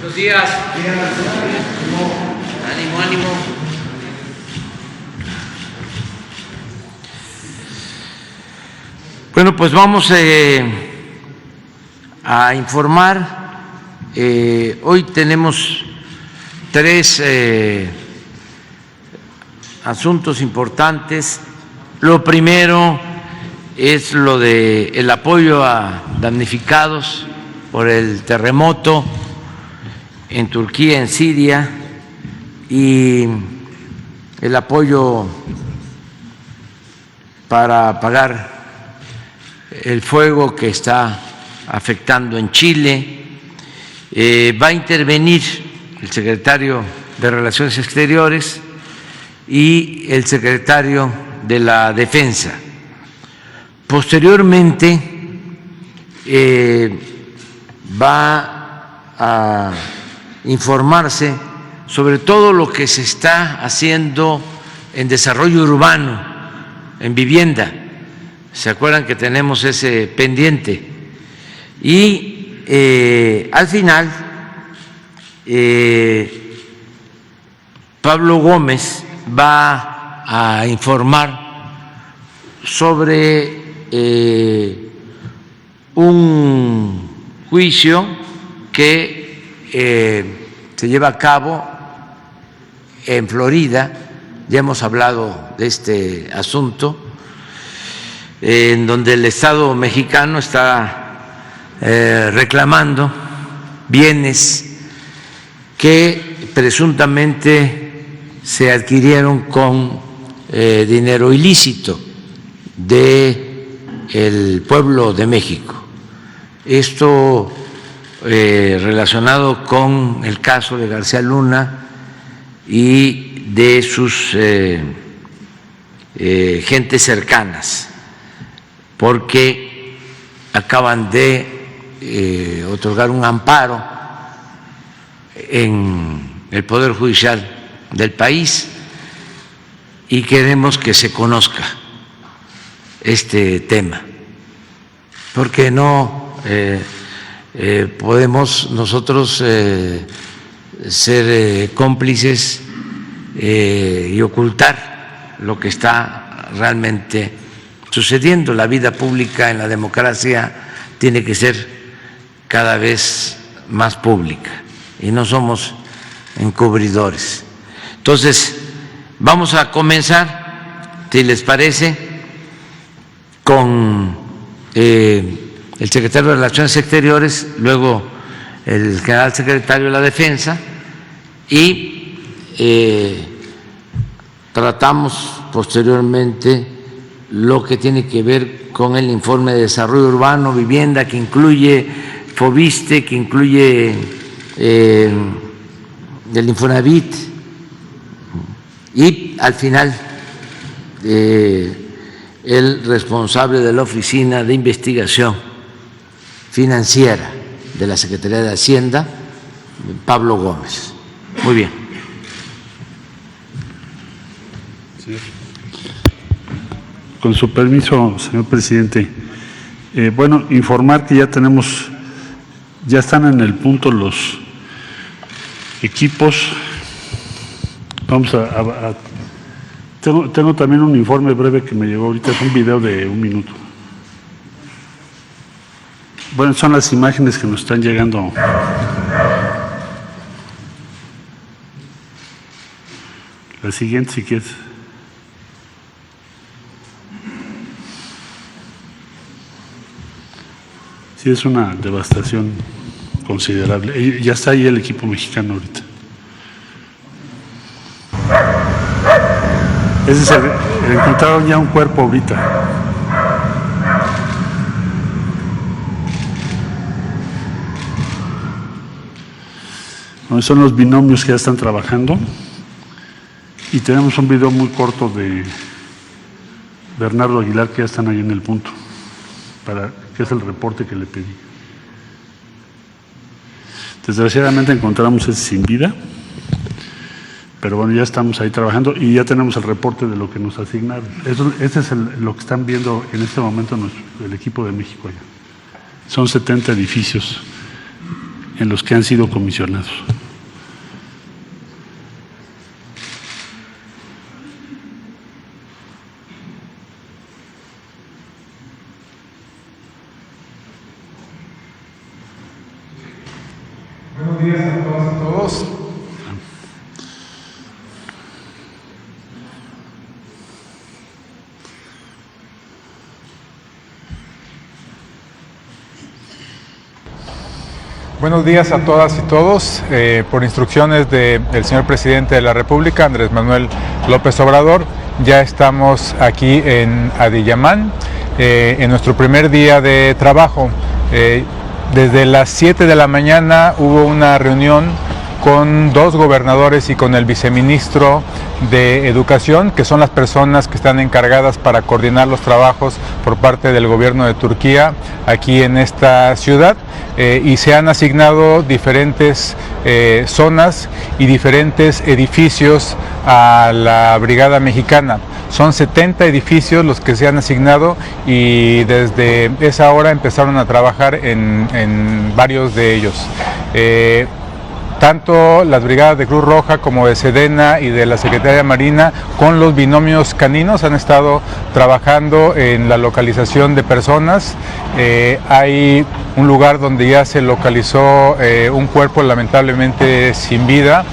Buenos días. Ánimo, ánimo. Bueno, pues vamos a informar. Hoy tenemos tres asuntos importantes. Lo primero es lo de el apoyo a damnificados por el terremoto en Turquía, en Siria, y el apoyo para apagar el fuego que está afectando en Chile. Va a intervenir el secretario de Relaciones Exteriores y el secretario de la Defensa. Posteriormente va a informarse sobre todo lo que se está haciendo en desarrollo urbano, en vivienda. ¿Se acuerdan que tenemos ese pendiente? Y al final, Pablo Gómez va a informar sobre un juicio que se lleva a cabo en Florida. Ya hemos hablado de este asunto, en donde el Estado mexicano está reclamando bienes que presuntamente se adquirieron con dinero ilícito del pueblo de México. Esto relacionado con el caso de García Luna y de sus gentes cercanas, porque acaban de otorgar un amparo en el Poder Judicial del país y queremos que se conozca este tema, porque no podemos nosotros ser cómplices y ocultar lo que está realmente sucediendo. La vida pública en la democracia tiene que ser cada vez más pública y no somos encubridores. Entonces, vamos a comenzar, si les parece, con el secretario de Relaciones Exteriores, luego el general secretario de la Defensa, y tratamos posteriormente lo que tiene que ver con el informe de desarrollo urbano, vivienda, que incluye Fobiste, que incluye el Infonavit, y al final el responsable de la Oficina de Investigación Financiera de la Secretaría de Hacienda, Pablo Gómez. Muy bien. Sí. Con su permiso, señor presidente, bueno, informar que ya están en el punto los equipos. Vamos tengo también un informe breve que me llegó ahorita, es un video de 1 minuto. Bueno, son las imágenes que nos están llegando. La siguiente, si quieres. Sí, es una devastación considerable. Ya está ahí el equipo mexicano ahorita. Ese es encontraron ya un cuerpo ahorita. Son los binomios que ya están trabajando. Y tenemos un video muy corto de Bernardo Aguilar, que ya están ahí en el punto, que es el reporte que le pedí. Desgraciadamente encontramos ese sin vida, pero bueno, ya estamos ahí trabajando y ya tenemos el reporte de lo que nos asignaron. Este es lo que están viendo en este momento el equipo de México allá. Son 70 edificios en los que han sido comisionados. Buenos días a todas y todos. Buenos días a todas y todos. Por instrucciones del señor presidente de la República, Andrés Manuel López Obrador, ya estamos aquí en Adiyamán, en nuestro primer día de trabajo. Desde las 7 de la mañana hubo una reunión con 2 gobernadores y con el viceministro de Educación, que son las personas que están encargadas para coordinar los trabajos por parte del gobierno de Turquía aquí en esta ciudad, y se han asignado diferentes zonas y diferentes edificios a la Brigada Mexicana. Son 70 edificios los que se han asignado y desde esa hora empezaron a trabajar en varios de ellos. Tanto las brigadas de Cruz Roja como de Sedena y de la Secretaría de Marina, con los binomios caninos, han estado trabajando en la localización de personas. Hay un lugar donde ya se localizó un cuerpo lamentablemente sin vida.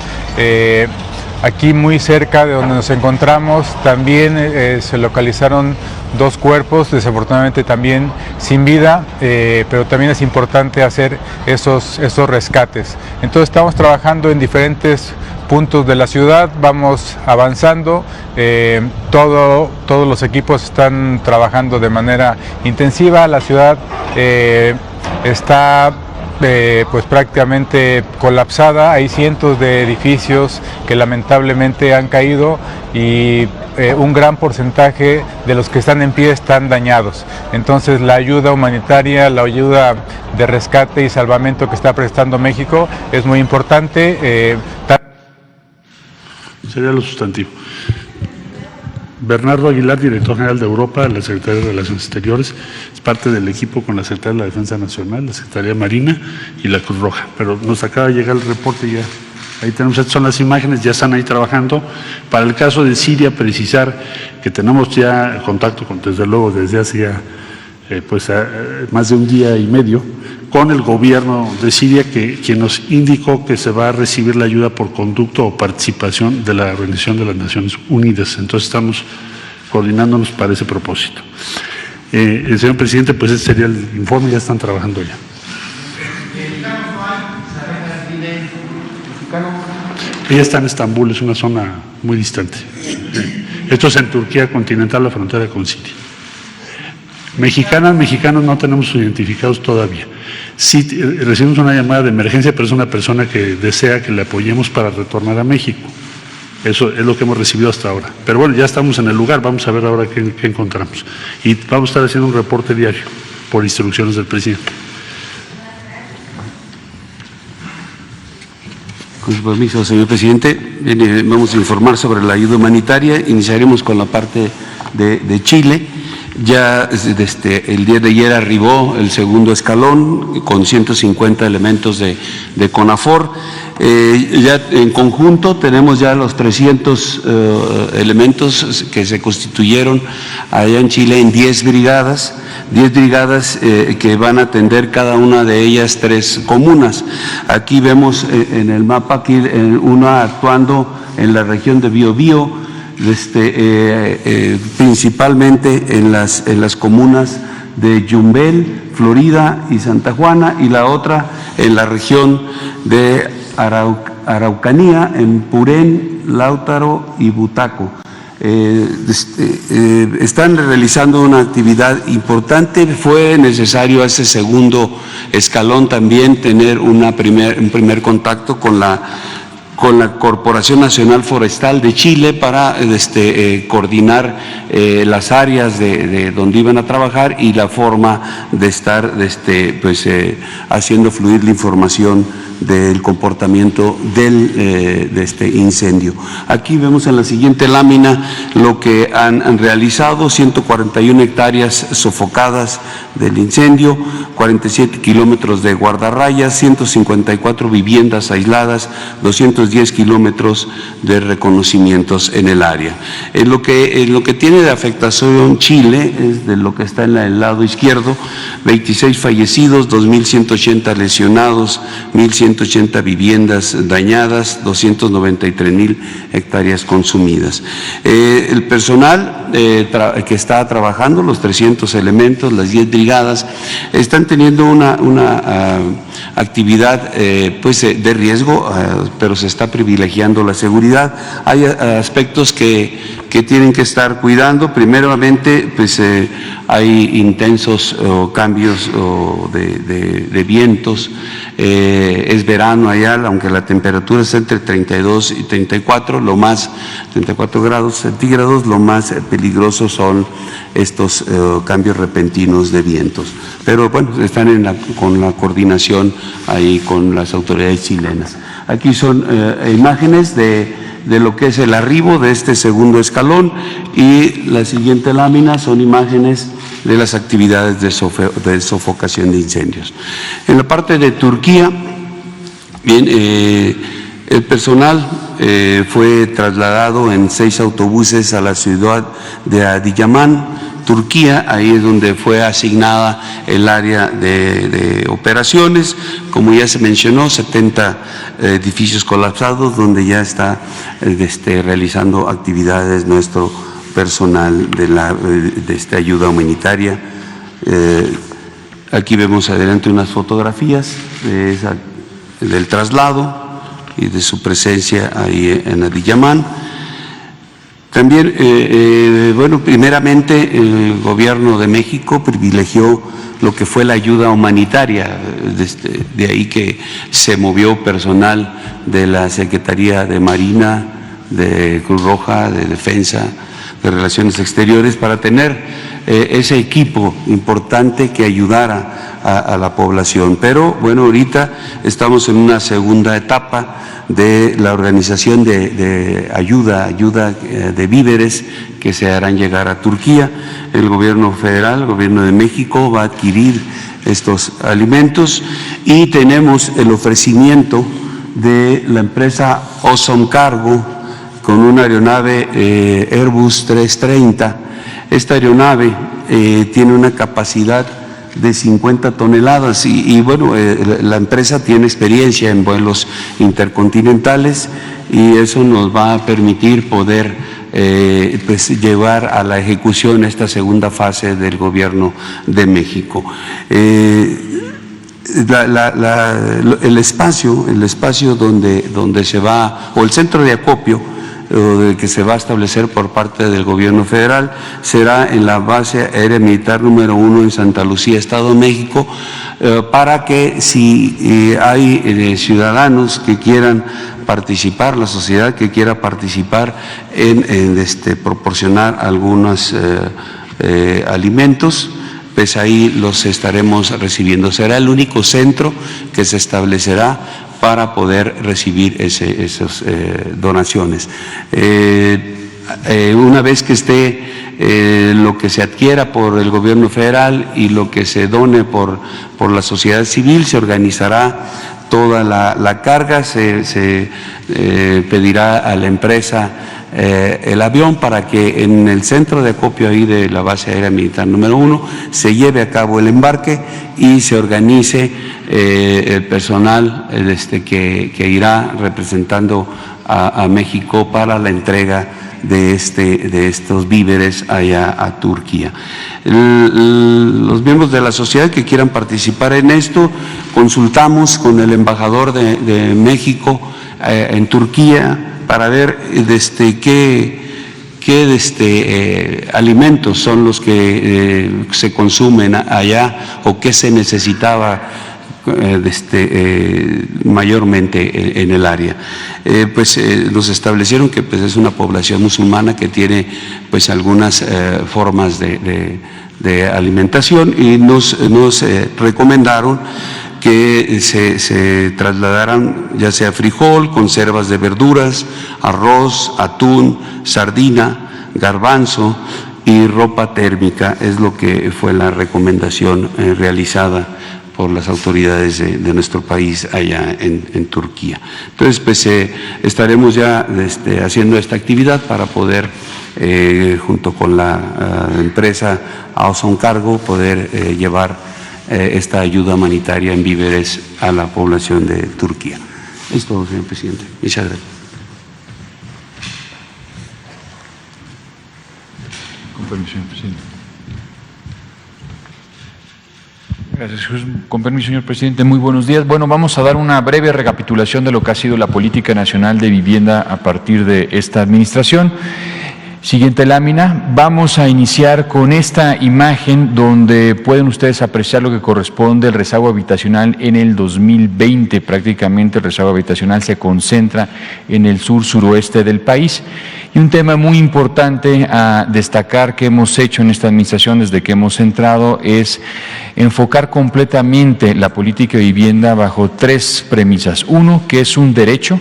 Aquí muy cerca de donde nos encontramos también se localizaron 2 cuerpos, desafortunadamente también sin vida, pero también es importante hacer esos rescates. Entonces estamos trabajando en diferentes puntos de la ciudad, vamos avanzando, todos los equipos están trabajando de manera intensiva, la ciudad está pues prácticamente colapsada, hay cientos de edificios que lamentablemente han caído y un gran porcentaje de los que están en pie están dañados. Entonces la ayuda humanitaria, la ayuda de rescate y salvamento que está prestando México es muy importante. Sería lo sustantivo. Bernardo Aguilar, director general de Europa de la Secretaría de Relaciones Exteriores, es parte del equipo con la Secretaría de la Defensa Nacional, la Secretaría de Marina y la Cruz Roja. Pero nos acaba de llegar el reporte y ya ahí tenemos, estas son las imágenes, ya están ahí trabajando. Para el caso de Siria, precisar que tenemos ya contacto, desde luego, desde hace ya más de un día y medio, con el gobierno de Siria, quien nos indicó que se va a recibir la ayuda por conducto o participación de la Organización de las Naciones Unidas. Entonces estamos coordinándonos para ese propósito. El señor presidente, pues ese sería el informe, ya están trabajando ya. Ella está en Estambul, es una zona muy distante. Esto es en Turquía continental, la frontera con Siria. Mexicanos no tenemos identificados todavía. Sí, recibimos una llamada de emergencia, pero es una persona que desea que le apoyemos para retornar a México. Eso es lo que hemos recibido hasta ahora. Pero bueno, ya estamos en el lugar, vamos a ver ahora qué encontramos. Y vamos a estar haciendo un reporte diario por instrucciones del presidente. Con su permiso, señor presidente, vamos a informar sobre la ayuda humanitaria. Iniciaremos con la parte de Chile. Ya desde el día de ayer arribó el segundo escalón con 150 elementos de CONAFOR. Ya en conjunto tenemos ya los 300 elementos que se constituyeron allá en Chile en 10 brigadas que van a atender cada una de ellas 3 comunas. Aquí vemos en el mapa aquí una actuando en la región de Biobío, principalmente en las comunas de Yumbel, Florida y Santa Juana, y la otra en la región de Araucanía, en Purén, Lautaro y Butaco. Están realizando una actividad importante. Fue necesario a ese segundo escalón también tener un primer contacto con la Corporación Nacional Forestal de Chile para coordinar las áreas de donde iban a trabajar y la forma de estar haciendo fluir la información del comportamiento de este incendio. Aquí vemos en la siguiente lámina lo que han realizado: 141 hectáreas sofocadas del incendio, 47 kilómetros de guardarrayas, 154 viviendas aisladas, 210 kilómetros de reconocimientos en el área. En lo que tiene de afectación Chile, es de lo que está en el lado izquierdo: 26 fallecidos, 2.180 lesionados, 1.180 viviendas dañadas, 293.000 hectáreas consumidas. El personal que está trabajando, los 300 elementos, las 10 brigadas, están teniendo una actividad pues de riesgo, pero se está privilegiando la seguridad. Hay aspectos que tienen que estar cuidando. Primeramente, pues hay intensos cambios de vientos. Es verano allá, aunque la temperatura está entre 32 y 34, 34 grados centígrados, lo más peligroso son estos cambios repentinos de vientos. Pero bueno, están con la coordinación ahí con las autoridades chilenas. Aquí son imágenes de lo que es el arribo de este segundo escalón, y la siguiente lámina son imágenes de las actividades de sofocación de incendios. En la parte de Turquía, bien, el personal fue trasladado en 6 autobuses a la ciudad de Adiyaman, Turquía. Ahí es donde fue asignada el área de operaciones. Como ya se mencionó, 70 edificios colapsados donde ya está realizando actividades nuestro personal de esta ayuda humanitaria. Aquí vemos adelante unas fotografías del traslado y de su presencia ahí en Adiyaman. También, bueno, primeramente el Gobierno de México privilegió lo que fue la ayuda humanitaria, de ahí que se movió personal de la Secretaría de Marina, de Cruz Roja, de Defensa, de Relaciones Exteriores, para tener ese equipo importante que ayudara a la población. Pero bueno, ahorita estamos en una segunda etapa de la organización de ayuda de víveres que se harán llegar a Turquía. El gobierno federal, el gobierno de México, va a adquirir estos alimentos, y tenemos el ofrecimiento de la empresa Ozone Cargo con una aeronave Airbus 330. Esta aeronave tiene una capacidad de 50 toneladas y bueno, la empresa tiene experiencia en vuelos intercontinentales, y eso nos va a permitir poder pues llevar a la ejecución esta segunda fase del Gobierno de México. El espacio donde se va, o el centro de acopio que se va a establecer por parte del Gobierno federal, será en la base aérea militar número 1 en Santa Lucía, Estado de México, para que si hay ciudadanos que quieran participar, la sociedad que quiera participar en proporcionar algunos alimentos, pues ahí los estaremos recibiendo. Será el único centro que se establecerá para poder recibir esas donaciones. Una vez que esté lo que se adquiera por el Gobierno federal y lo que se done por la sociedad civil, se organizará toda la carga, se pedirá a la empresa el avión para que en el centro de acopio ahí de la base aérea militar número 1 se lleve a cabo el embarque y se organice el personal que irá representando a México para la entrega de estos víveres allá a Turquía. Los miembros de la sociedad que quieran participar en esto, consultamos con el embajador de México en Turquía para ver qué alimentos son los que se consumen allá o qué se necesitaba mayormente en el área. Nos establecieron que pues es una población musulmana que tiene pues algunas formas de alimentación, y nos recomendaron que se trasladaran ya sea frijol, conservas de verduras, arroz, atún, sardina, garbanzo y ropa térmica. Es lo que fue la recomendación realizada por las autoridades de nuestro país allá en Turquía. Entonces, pues estaremos ya haciendo esta actividad para poder, junto con la empresa Auson Cargo, poder llevar esta ayuda humanitaria en víveres a la población de Turquía. Es todo, señor presidente. Muchas gracias. Con permiso, señor presidente. Gracias, Jesús. Con permiso, señor presidente. Muy buenos días. Bueno, vamos a dar una breve recapitulación de lo que ha sido la política nacional de vivienda a partir de esta administración. Siguiente lámina. Vamos a iniciar con esta imagen donde pueden ustedes apreciar lo que corresponde al rezago habitacional en el 2020. Prácticamente el rezago habitacional se concentra en el sur-suroeste del país. Y un tema muy importante a destacar que hemos hecho en esta administración desde que hemos entrado es enfocar completamente la política de vivienda bajo tres premisas. Uno, que es un derecho.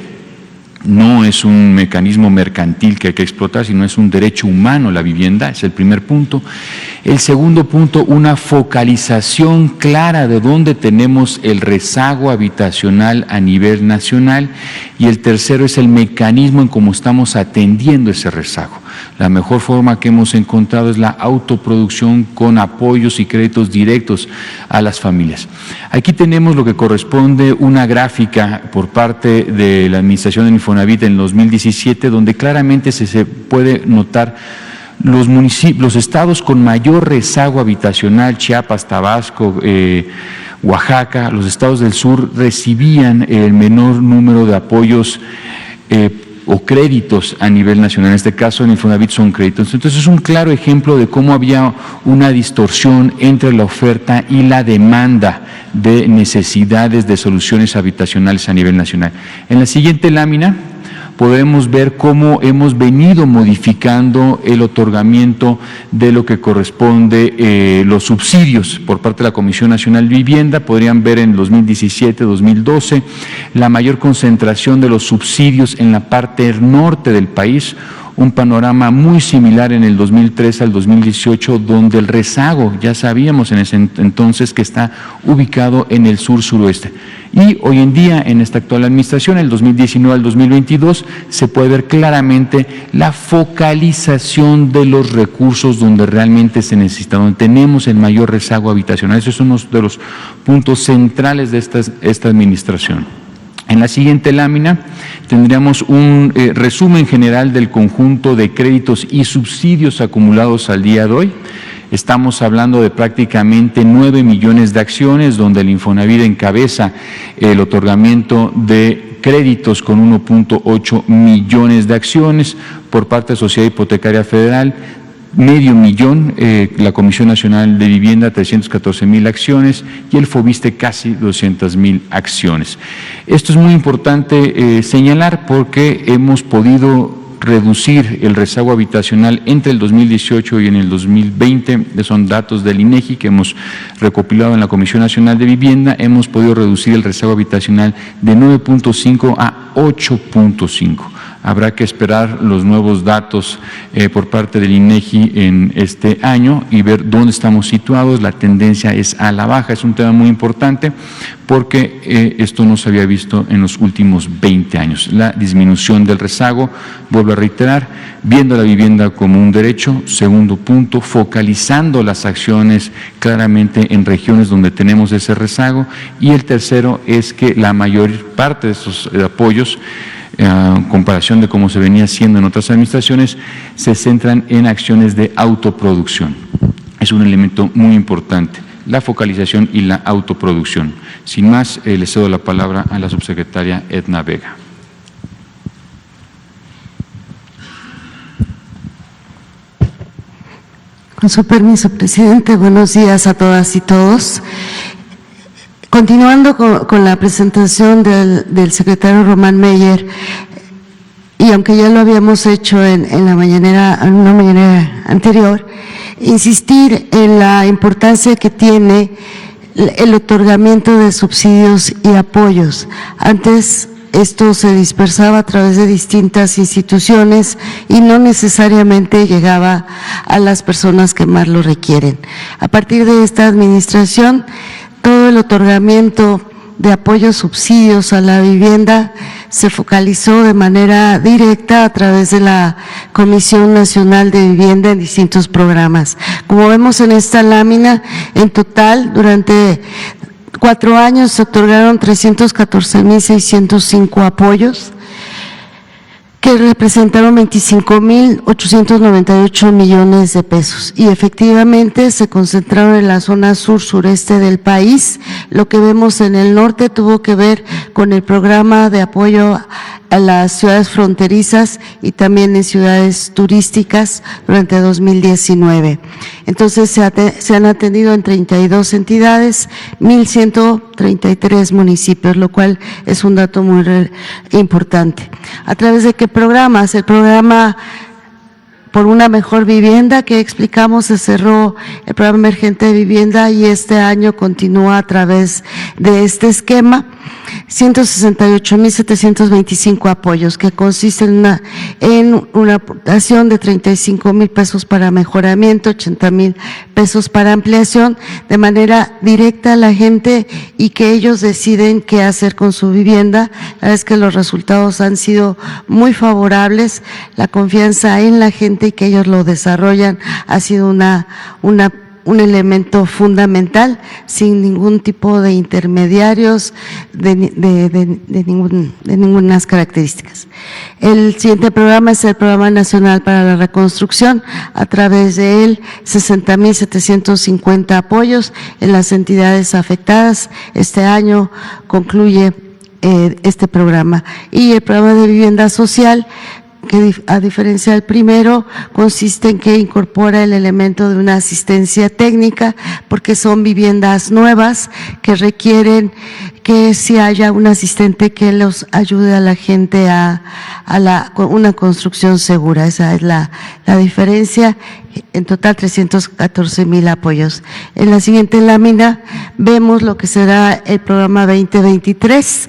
No es un mecanismo mercantil que hay que explotar, sino es un derecho humano la vivienda, es el primer punto. El segundo punto, una focalización clara de dónde tenemos el rezago habitacional a nivel nacional. Y el tercero es el mecanismo en cómo estamos atendiendo ese rezago. La mejor forma que hemos encontrado es la autoproducción con apoyos y créditos directos a las familias. Aquí tenemos lo que corresponde una gráfica por parte de la administración de Infonavit en 2017, donde claramente se puede notar los municipios, los estados con mayor rezago habitacional, Chiapas, Tabasco, Oaxaca, los estados del sur recibían el menor número de apoyos o créditos a nivel nacional. En este caso, en Infonavit son créditos. Entonces, es un claro ejemplo de cómo había una distorsión entre la oferta y la demanda de necesidades de soluciones habitacionales a nivel nacional. En la siguiente lámina podemos ver cómo hemos venido modificando el otorgamiento de lo que corresponde los subsidios por parte de la Comisión Nacional de Vivienda. Podrían ver en 2017, 2012, la mayor concentración de los subsidios en la parte norte del país, un panorama muy similar en el 2003 al 2018, donde el rezago, ya sabíamos en ese entonces que está ubicado en el sur-suroeste. Y hoy en día, en esta actual administración, el 2019 al 2022, se puede ver claramente la focalización de los recursos donde realmente se necesita, donde tenemos el mayor rezago habitacional. Eso es uno de los puntos centrales de esta administración. En la siguiente lámina tendríamos un resumen general del conjunto de créditos y subsidios acumulados al día de hoy. Estamos hablando de prácticamente 9 millones de acciones, donde el Infonavit encabeza el otorgamiento de créditos con 1.8 millones de acciones por parte de Sociedad Hipotecaria Federal, medio millón, la Comisión Nacional de Vivienda 314,000 acciones y el Fobiste casi 200,000 acciones. Esto es muy importante señalar porque hemos podido reducir el rezago habitacional entre el 2018 y en el 2020, son datos del INEGI que hemos recopilado en la Comisión Nacional de Vivienda. Hemos podido reducir el rezago habitacional de 9.5 a 8.5. Habrá que esperar los nuevos datos por parte del INEGI en este año y ver dónde estamos situados. La tendencia es a la baja. Es un tema muy importante porque esto no se había visto en los últimos 20 años. La disminución del rezago, vuelvo a reiterar, viendo la vivienda como un derecho. Segundo punto, focalizando las acciones claramente en regiones donde tenemos ese rezago. Y el tercero es que la mayor parte de estos apoyos, en comparación de cómo se venía haciendo en otras administraciones, se centran en acciones de autoproducción. Es un elemento muy importante, la focalización y la autoproducción. Sin más, le cedo la palabra a la subsecretaria Edna Vega. Con su permiso, presidente, buenos días a todas y todos. Continuando con la presentación del secretario Román Meyer, y aunque ya lo habíamos hecho en una mañanera anterior, insistir en la importancia que tiene el otorgamiento de subsidios y apoyos. Antes esto se dispersaba a través de distintas instituciones y no necesariamente llegaba a las personas que más lo requieren. A partir de esta administración, todo el otorgamiento de apoyos, subsidios a la vivienda se focalizó de manera directa a través de la Comisión Nacional de Vivienda en distintos programas. Como vemos en esta lámina, en total, durante 4 años se otorgaron 314,605 apoyos, que representaron 25,898 millones de pesos, y efectivamente se concentraron en la zona sur-sureste del país. Lo que vemos en el norte tuvo que ver con el programa de apoyo a las ciudades fronterizas y también en ciudades turísticas durante 2019. Entonces se han atendido en 32 entidades, 1,133 municipios, lo cual es un dato muy importante. ¿A través de qué programas? El programa Por una Mejor Vivienda, que explicamos, se cerró el programa emergente de vivienda y este año continúa a través de este esquema. 168,725 apoyos, que consisten en una aportación de 35,000 pesos para mejoramiento, 80,000 pesos para ampliación, de manera directa a la gente, y que ellos deciden qué hacer con su vivienda. La verdad es que los resultados han sido muy favorables, la confianza en la gente y que ellos lo desarrollan ha sido un elemento fundamental, sin ningún tipo de intermediarios, de ninguna características. El siguiente programa es el Programa Nacional para la Reconstrucción. A través de él, 60,750 apoyos en las entidades afectadas. Este año concluye este programa. Y el programa de vivienda social, que a diferencia del primero, consiste en que incorpora el elemento de una asistencia técnica, porque son viviendas nuevas que requieren que si haya un asistente que los ayude a la gente a una construcción segura. Esa es la diferencia. En total 314,000 apoyos. En la siguiente lámina vemos lo que será el programa 2023.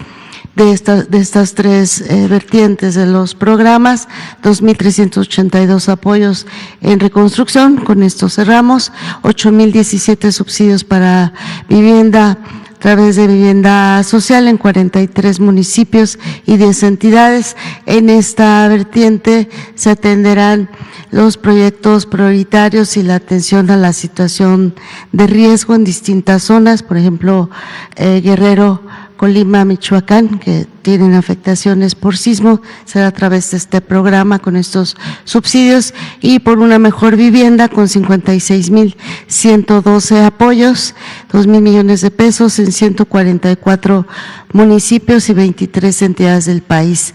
De estas tres vertientes de los programas, 2,382 apoyos en reconstrucción, con esto cerramos, 8,017 subsidios para vivienda a través de vivienda social en 43 municipios y 10 entidades. En esta vertiente se atenderán los proyectos prioritarios y la atención a la situación de riesgo en distintas zonas, por ejemplo, Guerrero, Colima, Michoacán, que tienen afectaciones por sismo, será a través de este programa con estos subsidios. Y Por una Mejor Vivienda, con 56,112 apoyos, 2,000 millones de pesos en 144 municipios y 23 entidades del país.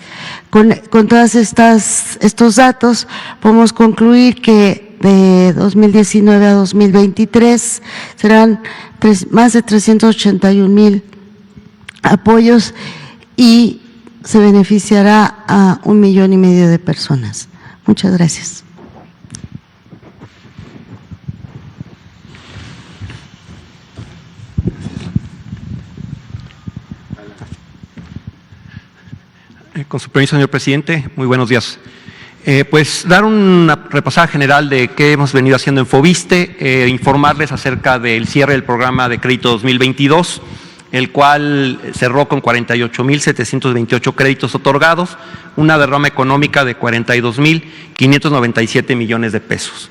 Con todas estos datos, podemos concluir que de 2019 a 2023 serán más de 381,000 apoyos y se beneficiará a 1,5 millones de personas. Muchas gracias. Con su permiso, señor presidente, muy buenos días. Pues dar una repasada general de qué hemos venido haciendo en Foviste, informarles acerca del cierre del programa de crédito 2022, el cual cerró con 48,728 créditos otorgados, una derrama económica de 42,597 millones de pesos.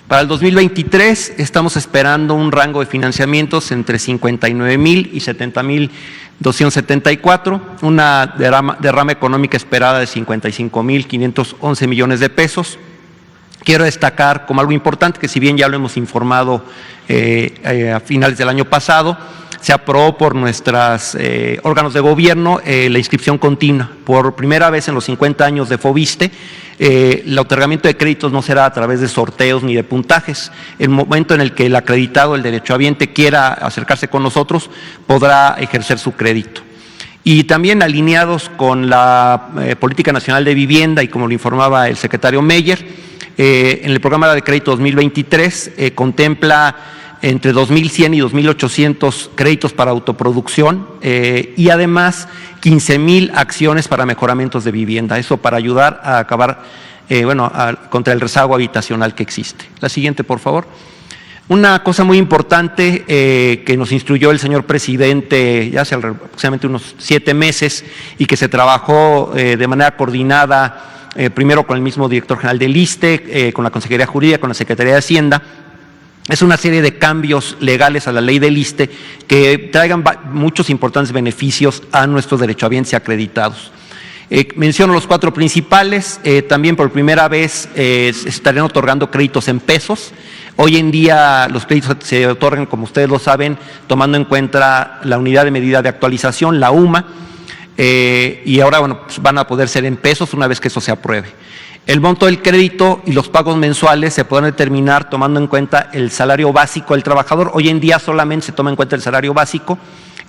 Para el 2023 estamos esperando un rango de financiamientos entre 59,000 y 70,274, una derrama económica esperada de 55,511 millones de pesos. Quiero destacar como algo importante que, si bien ya lo hemos informado a finales del año pasado, se aprobó por nuestros órganos de gobierno la inscripción continua. Por primera vez en los 50 años de Foviste, el otorgamiento de créditos no será a través de sorteos ni de puntajes. El momento en el que el acreditado, el derechohabiente, quiera acercarse con nosotros, podrá ejercer su crédito. Y también alineados con la Política Nacional de Vivienda, y como lo informaba el secretario Meyer, en el programa de crédito 2023 contempla entre 2.100 y 2.800 créditos para autoproducción y además 15,000 acciones para mejoramientos de vivienda. Eso para ayudar a acabar contra el rezago habitacional que existe. La siguiente, por favor. Una cosa muy importante que nos instruyó el señor presidente ya hace aproximadamente unos 7 meses y que se trabajó de manera coordinada primero con el mismo director general del ISSSTE, con la Consejería Jurídica, con la Secretaría de Hacienda. Es una serie de cambios legales a la ley del ISSSTE que traigan muchos importantes beneficios a nuestros derechohabientes y acreditados. Menciono los 4 principales. También por primera vez se estarían otorgando créditos en pesos. Hoy en día los créditos se otorgan, como ustedes lo saben, tomando en cuenta la unidad de medida de actualización, la UMA, y ahora pues van a poder ser en pesos una vez que eso se apruebe. El monto del crédito y los pagos mensuales se podrán determinar tomando en cuenta el salario básico del trabajador. Hoy en día solamente se toma en cuenta el salario básico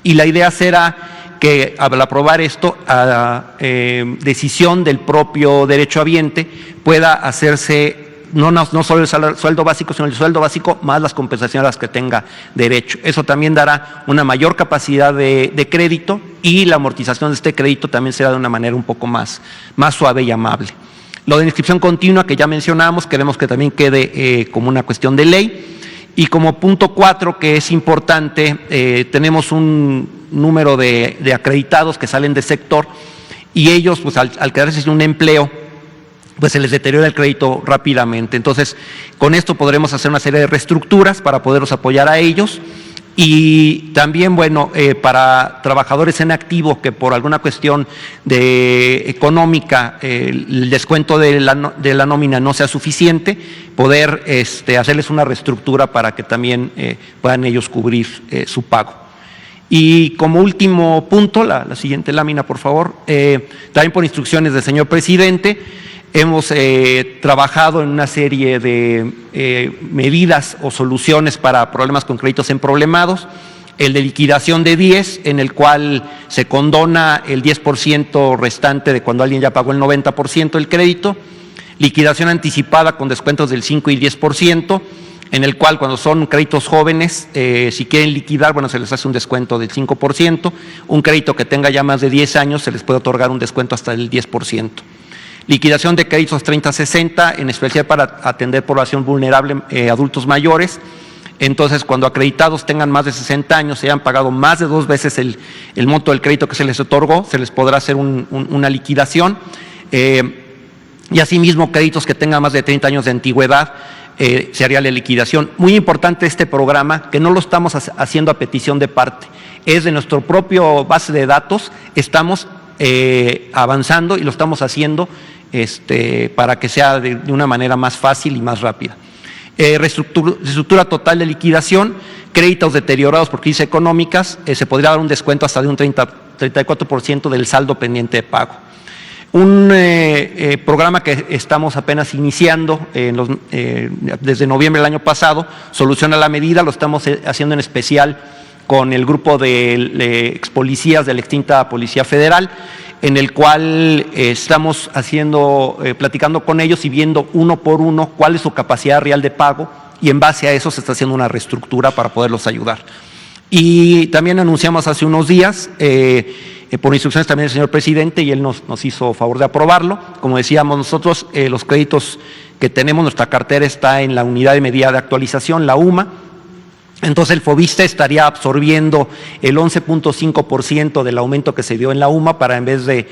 y la idea será que al aprobar esto, a decisión del propio derechohabiente, pueda hacerse no solo el sueldo básico, sino el sueldo básico más las compensaciones a las que tenga derecho. Eso también dará una mayor capacidad de crédito y la amortización de este crédito también será de una manera un poco más suave y amable. Lo de inscripción continua que ya mencionamos, queremos que también quede como una cuestión de ley. Y como punto 4, que es importante, tenemos un número de acreditados que salen del sector y ellos, pues al quedarse sin un empleo, pues se les deteriora el crédito rápidamente. Entonces, con esto podremos hacer una serie de reestructuras para poderlos apoyar a ellos. Y también, para trabajadores en activo que por alguna cuestión económica el descuento de la nómina no sea suficiente, poder hacerles una reestructura para que también puedan ellos cubrir su pago. Y como último punto, la siguiente lámina, por favor, también por instrucciones del señor presidente, hemos trabajado en una serie de medidas o soluciones para problemas con créditos emproblemados. El de liquidación de 10, en el cual se condona el 10% restante de cuando alguien ya pagó el 90% del crédito. Liquidación anticipada con descuentos del 5 y 10%, en el cual cuando son créditos jóvenes, si quieren liquidar, se les hace un descuento del 5%. Un crédito que tenga ya más de 10 años, se les puede otorgar un descuento hasta del 10%. Liquidación de créditos 30-60, en especial para atender población vulnerable, adultos mayores. Entonces, cuando acreditados tengan más de 60 años, se hayan pagado más de 2 veces el monto del crédito que se les otorgó, se les podrá hacer una liquidación. Y asimismo, créditos que tengan más de 30 años de antigüedad, se haría la liquidación. Muy importante este programa, que no lo estamos haciendo a petición de parte, es de nuestro propio base de datos, estamos avanzando y lo estamos haciendo para que sea de una manera más fácil y más rápida. Reestructura total de liquidación, créditos deteriorados por crisis económicas, se podría dar un descuento hasta de un 34% del saldo pendiente de pago. Un programa que estamos apenas iniciando desde noviembre del año pasado, Soluciona la Medida, lo estamos haciendo en especial con el grupo de expolicías de la extinta Policía Federal, en el cual estamos platicando con ellos y viendo uno por uno cuál es su capacidad real de pago, y en base a eso se está haciendo una reestructura para poderlos ayudar. Y también anunciamos hace unos días, por instrucciones también del señor presidente, y él nos hizo favor de aprobarlo, como decíamos nosotros, los créditos que tenemos, nuestra cartera está en la unidad de medida de actualización, la UMA. Entonces el FOBISSSTE estaría absorbiendo el 11.5% del aumento que se dio en la UMA para, en vez del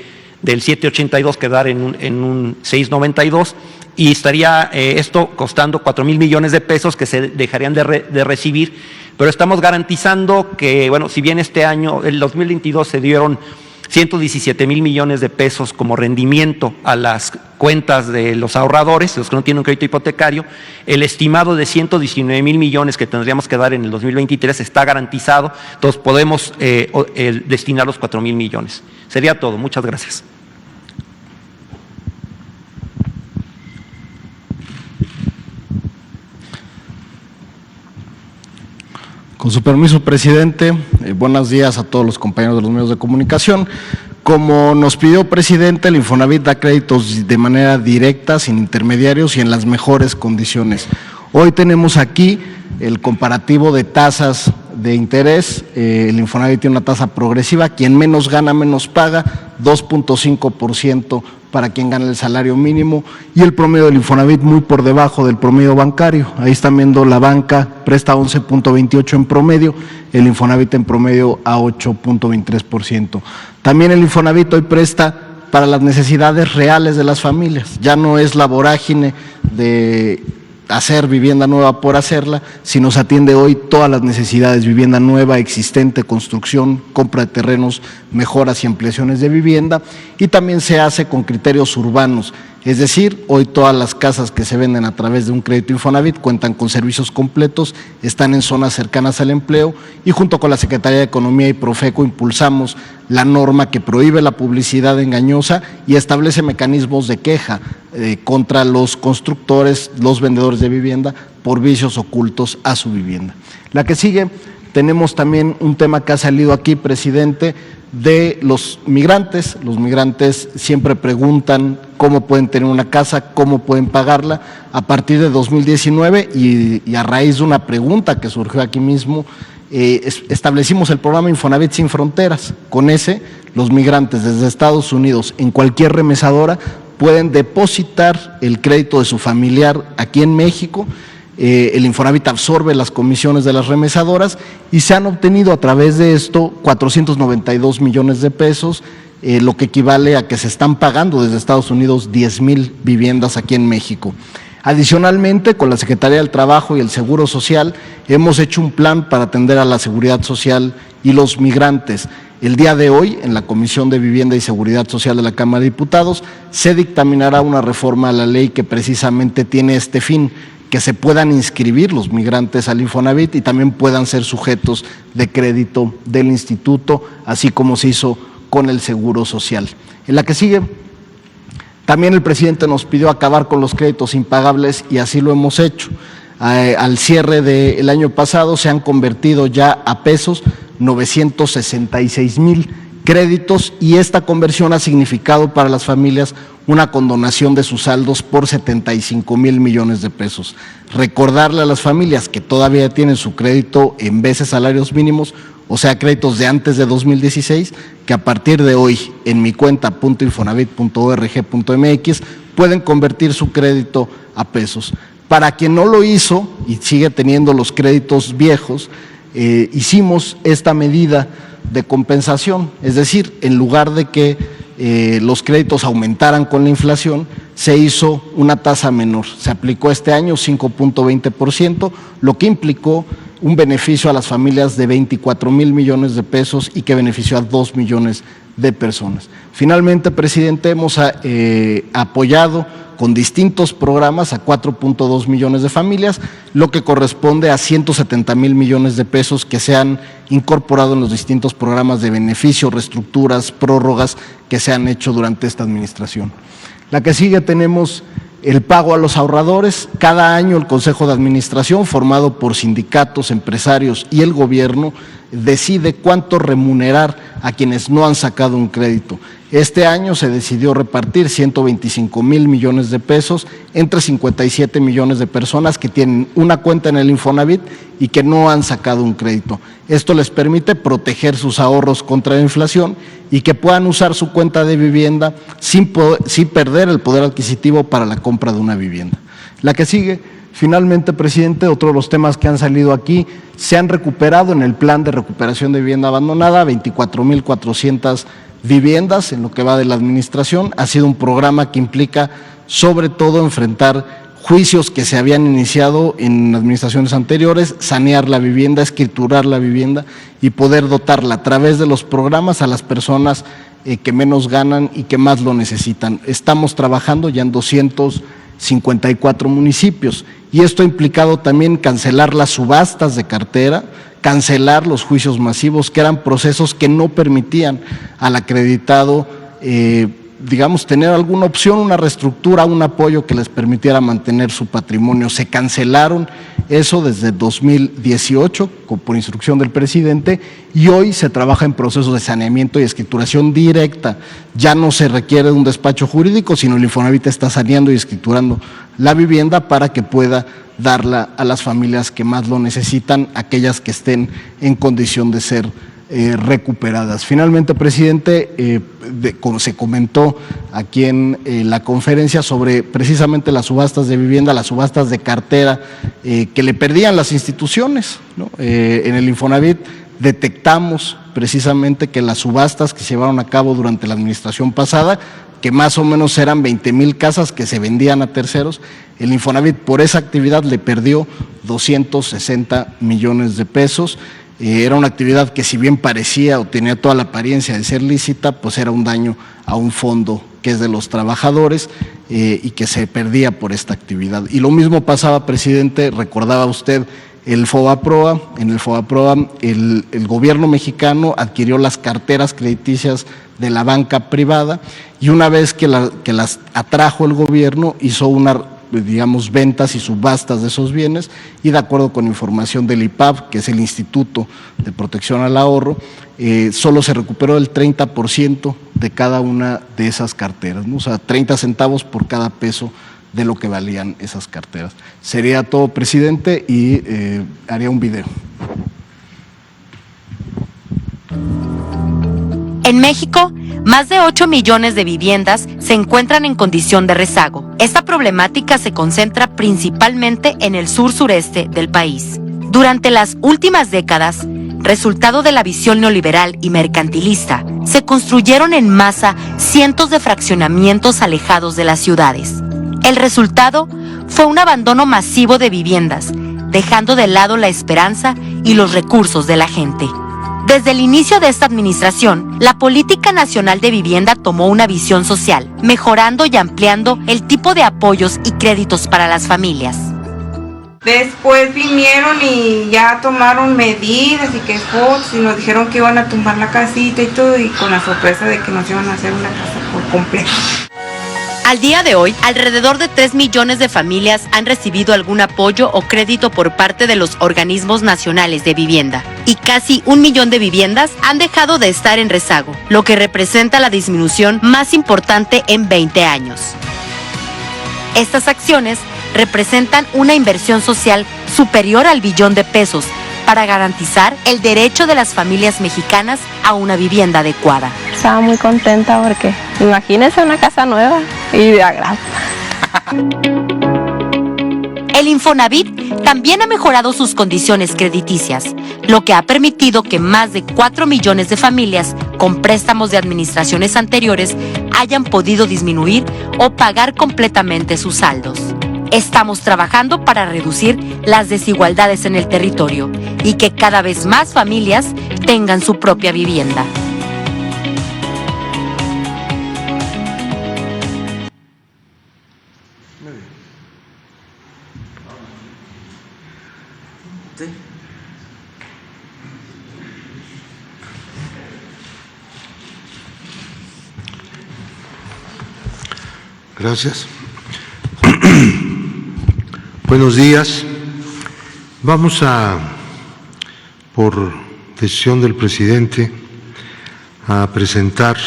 7.82, quedar en un 6.92, y estaría esto costando 4,000 millones de pesos que se dejarían de recibir, pero estamos garantizando que, si bien este año, el 2022, se dieron 117,000 millones de pesos como rendimiento a las cuentas de los ahorradores, los que no tienen un crédito hipotecario, el estimado de 119,000 millones que tendríamos que dar en el 2023 está garantizado, entonces podemos destinar los 4,000 millones. Sería todo, muchas gracias. Con su permiso, presidente, buenos días a todos los compañeros de los medios de comunicación. Como nos pidió presidente, el Infonavit da créditos de manera directa, sin intermediarios y en las mejores condiciones. Hoy tenemos aquí el comparativo de tasas de interés. El Infonavit tiene una tasa progresiva, quien menos gana menos paga, 2.5% para quien gana el salario mínimo, y el promedio del Infonavit muy por debajo del promedio bancario. Ahí están viendo, la banca presta 11.28 en promedio, el Infonavit en promedio a 8.23%. También el Infonavit hoy presta para las necesidades reales de las familias, ya no es la vorágine de hacer vivienda nueva por hacerla, sino se atiende hoy todas las necesidades: vivienda nueva, existente, construcción, compra de terrenos, mejoras y ampliaciones de vivienda, y también se hace con criterios urbanos. Es decir, hoy todas las casas que se venden a través de un crédito Infonavit cuentan con servicios completos, están en zonas cercanas al empleo, y junto con la Secretaría de Economía y Profeco impulsamos la norma que prohíbe la publicidad engañosa y establece mecanismos de queja contra los constructores, los vendedores de vivienda, por vicios ocultos a su vivienda. La que sigue, tenemos también un tema que ha salido aquí, presidente, de los migrantes. Los migrantes siempre preguntan cómo pueden tener una casa, cómo pueden pagarla. A partir de 2019 y a raíz de una pregunta que surgió aquí mismo, establecimos el programa Infonavit Sin Fronteras. Con ese, los migrantes desde Estados Unidos en cualquier remesadora pueden depositar el crédito de su familiar aquí en México. El Infonavit absorbe las comisiones de las remesadoras y se han obtenido a través de esto 492 millones de pesos, lo que equivale a que se están pagando desde Estados Unidos 10,000 viviendas aquí en México. Adicionalmente, con la Secretaría del Trabajo y el Seguro Social, hemos hecho un plan para atender a la seguridad social y los migrantes. El día de hoy, en la Comisión de Vivienda y Seguridad Social de la Cámara de Diputados, se dictaminará una reforma a la ley que precisamente tiene este fin: que se puedan inscribir los migrantes al Infonavit y también puedan ser sujetos de crédito del instituto, así como se hizo con el Seguro Social. En la que sigue, también el presidente nos pidió acabar con los créditos impagables y así lo hemos hecho. Al cierre del año pasado se han convertido ya a pesos 966,000 créditos, y esta conversión ha significado para las familias una condonación de sus saldos por 75,000 millones de pesos. Recordarle a las familias que todavía tienen su crédito en veces salarios mínimos, o sea, créditos de antes de 2016, que a partir de hoy en mi cuenta .infonavit.org.mx pueden convertir su crédito a pesos. Para quien no lo hizo y sigue teniendo los créditos viejos, hicimos esta medida de compensación, es decir, en lugar de que los créditos aumentaran con la inflación, se hizo una tasa menor. Se aplicó este año 5.20%, lo que implicó un beneficio a las familias de 24,000 millones de pesos y que benefició a 2 millones de personas. Finalmente, presidente, hemos apoyado con distintos programas a 4.2 millones de familias, lo que corresponde a 170,000 millones de pesos que se han incorporado en los distintos programas de beneficio, reestructuras, prórrogas que se han hecho durante esta administración. La que sigue, tenemos el pago a los ahorradores. Cada año el Consejo de Administración, formado por sindicatos, empresarios y el gobierno, decide cuánto remunerar a quienes no han sacado un crédito. Este año se decidió repartir 125,000 millones de pesos entre 57 millones de personas que tienen una cuenta en el Infonavit y que no han sacado un crédito. Esto les permite proteger sus ahorros contra la inflación y que puedan usar su cuenta de vivienda sin perder el poder adquisitivo para la compra de una vivienda. La que sigue, finalmente, presidente, otro de los temas que han salido aquí, se han recuperado en el plan de recuperación de vivienda abandonada 24,400 viviendas en lo que va de la administración. Ha sido un programa que implica sobre todo enfrentar juicios que se habían iniciado en administraciones anteriores, sanear la vivienda, escriturar la vivienda y poder dotarla a través de los programas a las personas que menos ganan y que más lo necesitan. Estamos trabajando ya en 254 municipios y esto ha implicado también cancelar las subastas de cartera, cancelar los juicios masivos, que eran procesos que no permitían al acreditado, tener alguna opción, una reestructura, un apoyo que les permitiera mantener su patrimonio. Se cancelaron eso desde 2018 por instrucción del presidente, y hoy se trabaja en procesos de saneamiento y escrituración directa. Ya no se requiere de un despacho jurídico, sino el Infonavit está saneando y escriturando la vivienda para que pueda darla a las familias que más lo necesitan, aquellas que estén en condición de ser recuperadas. Finalmente, presidente, como se comentó aquí en la conferencia sobre precisamente las subastas de vivienda, las subastas de cartera que le perdían las instituciones, ¿no? En el Infonavit detectamos precisamente que las subastas que se llevaron a cabo durante la administración pasada, que más o menos eran 20,000 casas que se vendían a terceros, el Infonavit por esa actividad le perdió 260 millones de pesos. Era una actividad que, si bien parecía o tenía toda la apariencia de ser lícita, pues era un daño a un fondo que es de los trabajadores y que se perdía por esta actividad. Y lo mismo pasaba, presidente, recordaba usted el FOBAPROA. En el FOBAPROA el gobierno mexicano adquirió las carteras crediticias de la banca privada, y una vez que las atrajo el gobierno, hizo ventas y subastas de esos bienes, y de acuerdo con información del IPAB, que es el Instituto de Protección al Ahorro, solo se recuperó el 30% de cada una de esas carteras, ¿no? O sea, 30 centavos por cada peso de lo que valían esas carteras. Sería todo, presidente, y haría un video. En México, más de 8 millones de viviendas se encuentran en condición de rezago. Esta problemática se concentra principalmente en el sur-sureste del país. Durante las últimas décadas, resultado de la visión neoliberal y mercantilista, se construyeron en masa cientos de fraccionamientos alejados de las ciudades. El resultado fue un abandono masivo de viviendas, dejando de lado la esperanza y los recursos de la gente. Desde el inicio de esta administración, la Política Nacional de Vivienda tomó una visión social, mejorando y ampliando el tipo de apoyos y créditos para las familias. Después vinieron y ya tomaron medidas y que fotos, y nos dijeron que iban a tumbar la casita y todo, y con la sorpresa de que nos iban a hacer una casa por completo. Al día de hoy, alrededor de 3 millones de familias han recibido algún apoyo o crédito por parte de los organismos nacionales de vivienda, y casi 1 millón de viviendas han dejado de estar en rezago, lo que representa la disminución más importante en 20 años. Estas acciones representan una inversión social superior al billón de pesos para garantizar el derecho de las familias mexicanas a una vivienda adecuada. Estaba muy contenta porque imagínense una casa nueva y de agrado. El Infonavit también ha mejorado sus condiciones crediticias, lo que ha permitido que más de 4 millones de familias con préstamos de administraciones anteriores hayan podido disminuir o pagar completamente sus saldos. Estamos trabajando para reducir las desigualdades en el territorio y que cada vez más familias tengan su propia vivienda. Gracias. Buenos días. Vamos por decisión del presidente, a presentar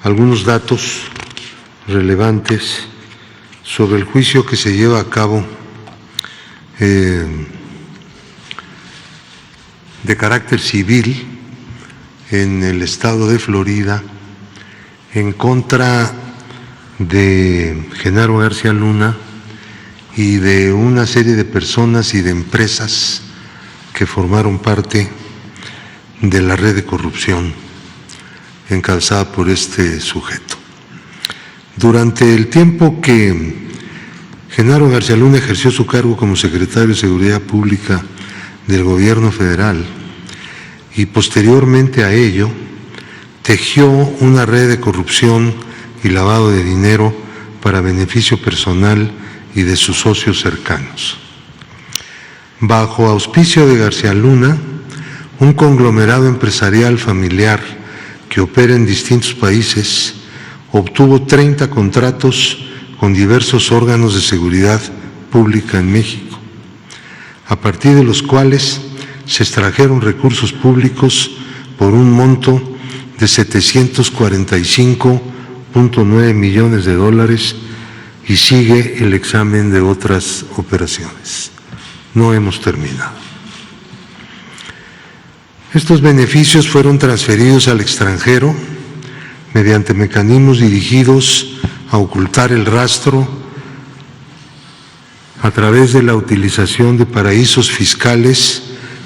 algunos datos relevantes sobre el juicio que se lleva a cabo de carácter civil en el estado de Florida en contra de Genaro García Luna y de una serie de personas y de empresas que formaron parte de la red de corrupción encabezada por este sujeto. Durante el tiempo que Genaro García Luna ejerció su cargo como secretario de Seguridad Pública del Gobierno Federal y posteriormente a ello, tejió una red de corrupción y lavado de dinero para beneficio personal y de sus socios cercanos. Bajo auspicio de García Luna, un conglomerado empresarial familiar que opera en distintos países obtuvo 30 contratos con diversos órganos de seguridad pública en México. a partir de los cuales se extrajeron recursos públicos por un monto de $745.9 millones y sigue el examen de otras operaciones. No hemos terminado. Estos beneficios fueron transferidos al extranjero mediante mecanismos dirigidos a ocultar el rastro a través de la utilización de paraísos fiscales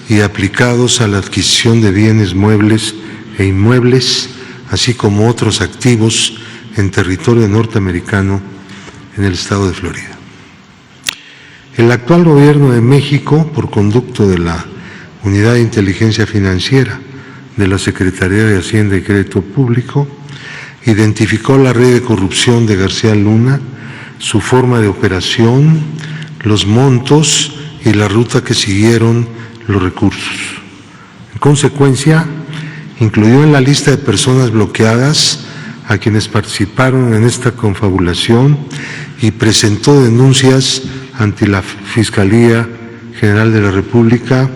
y aplicados a la adquisición de bienes muebles e inmuebles, así como otros activos en territorio norteamericano en el estado de Florida. El actual gobierno de México, por conducto de la Unidad de Inteligencia Financiera de la Secretaría de Hacienda y Crédito Público, identificó la red de corrupción de García Luna, su forma de operación, los montos y la ruta que siguieron los recursos. En consecuencia, incluyó en la lista de personas bloqueadas a quienes participaron en esta confabulación y presentó denuncias ante la Fiscalía General de la República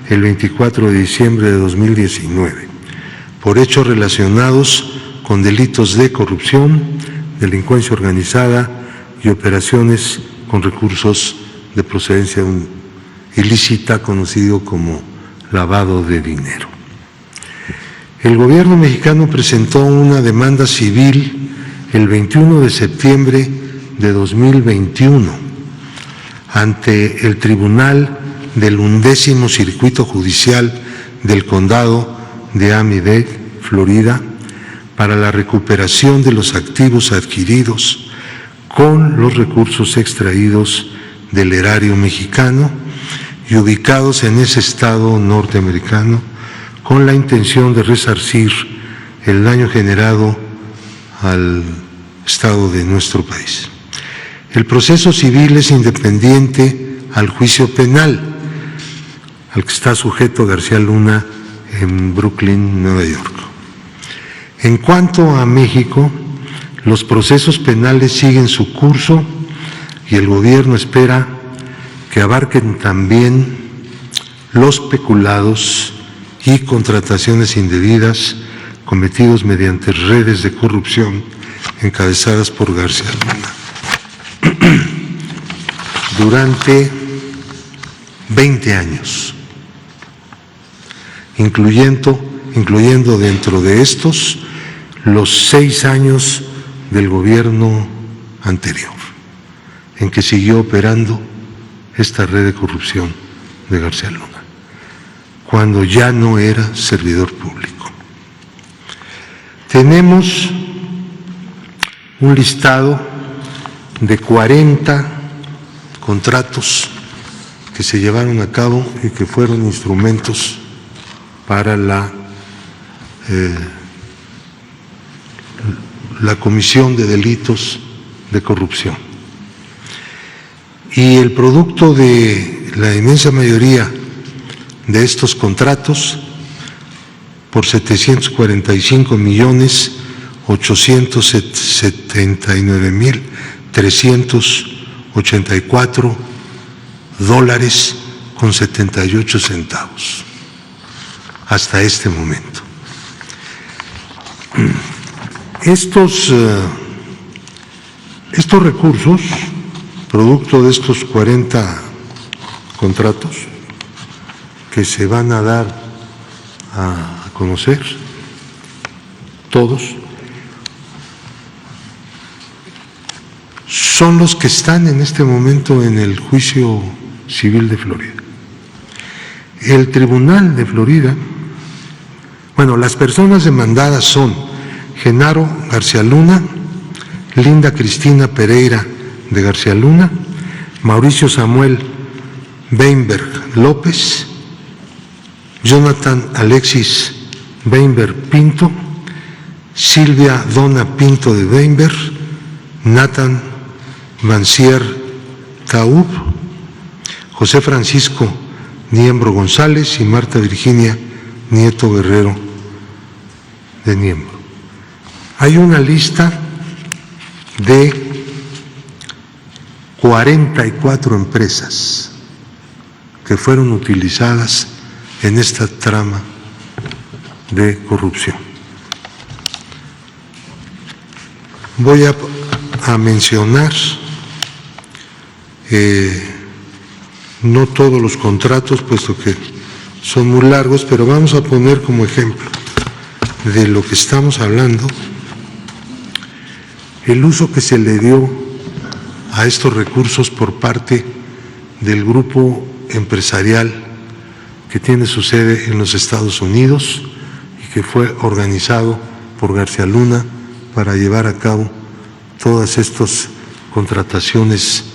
el 24 de diciembre de 2019, por hechos relacionados con delitos de corrupción, delincuencia organizada y operaciones con recursos de procedencia ilícita, conocido como lavado de dinero. El gobierno mexicano presentó una demanda civil el 21 de septiembre de 2021 ante el Tribunal del 11º Circuito Judicial del Condado de Miami-Dade, Florida, para la recuperación de los activos adquiridos con los recursos extraídos del erario mexicano y ubicados en ese estado norteamericano, con la intención de resarcir el daño generado al estado de nuestro país. El proceso civil es independiente al juicio penal al que está sujeto García Luna en Brooklyn, Nueva York. En cuanto a México, los procesos penales siguen su curso y el gobierno espera que abarquen también los peculados y contrataciones indebidas cometidos mediante redes de corrupción encabezadas por García Luna durante 20 años, incluyendo dentro de estos los 6 años del gobierno anterior, en que siguió operando esta red de corrupción de García Luna, cuando ya no era servidor público. Tenemos un listado de 40 contratos que se llevaron a cabo y que fueron instrumentos para la comisión de delitos de corrupción. Y el producto de la inmensa mayoría de estos contratos, por 745.879.384 dólares con 78 centavos hasta este momento. Estos recursos, producto de estos 40 contratos que se van a dar a conocer todos, son los que están en este momento en el juicio civil de Florida. El Tribunal de Florida, bueno, las personas demandadas son Genaro García Luna, Linda Cristina Pereira de García Luna, Mauricio Samuel Weinberg López, Jonathan Alexis Weinberg Pinto, Silvia Donna Pinto de Weinberg, Nathan Vancier Taub, José Francisco Niembro González y Marta Virginia Nieto Guerrero de Niembro. Hay una lista de 44 empresas que fueron utilizadas en esta trama de corrupción. Voy a mencionar no todos los contratos, puesto que son muy largos, pero vamos a poner como ejemplo de lo que estamos hablando el uso que se le dio a estos recursos por parte del grupo empresarial que tiene su sede en los Estados Unidos y que fue organizado por García Luna para llevar a cabo todas estas contrataciones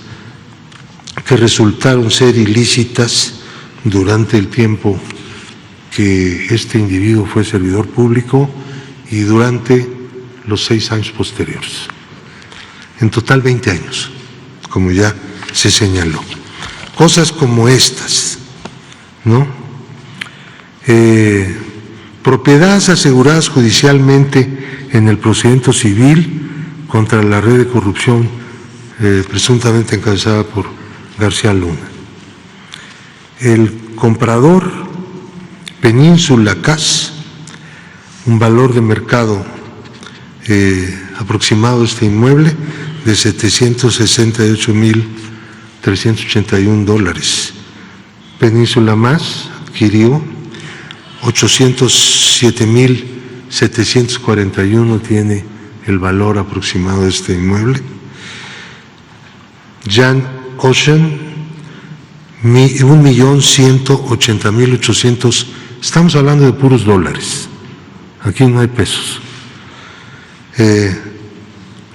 que resultaron ser ilícitas durante el tiempo que este individuo fue servidor público y durante los 6 años posteriores. En total 20 años, como ya se señaló. Cosas como estas, ¿no? Propiedades aseguradas judicialmente en el procedimiento civil contra la red de corrupción presuntamente encabezada por García Luna. El comprador Península CAS, un valor de mercado aproximado de este inmueble de $768,381. Península Más adquirió 807,741 tiene el valor aproximado de este inmueble. Jan Ocean, 1,180,800, estamos hablando de puros dólares, aquí no hay pesos.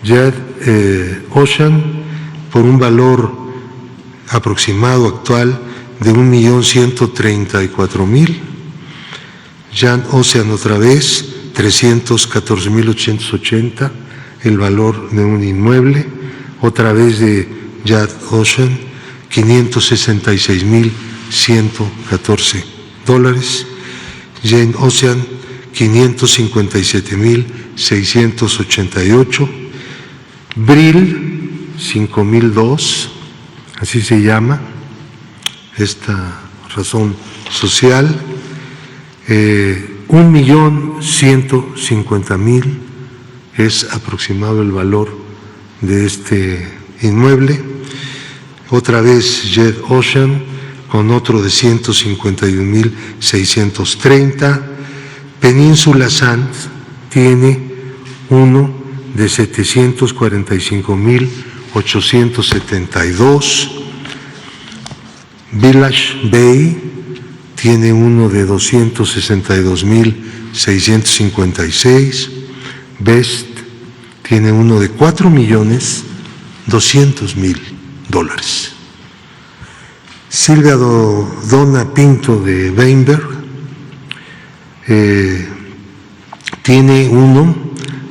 Jan Ocean, por un valor aproximado actual de 1,134,000. Jan Ocean otra vez, 314,880, el valor de un inmueble, otra vez de Jan Ocean, $566,114. Jane Ocean, 557,688. Brill, 5,002, así se llama esta razón social. 1,150,000 es aproximado el valor de este inmueble. Otra vez Jet Ocean con otro de 151,630. Península Sand tiene uno de 745,872. Village Bay tiene uno de 262,656. Best tiene uno de $4,200,000. Silvia Donna Pinto de Weinberg tiene uno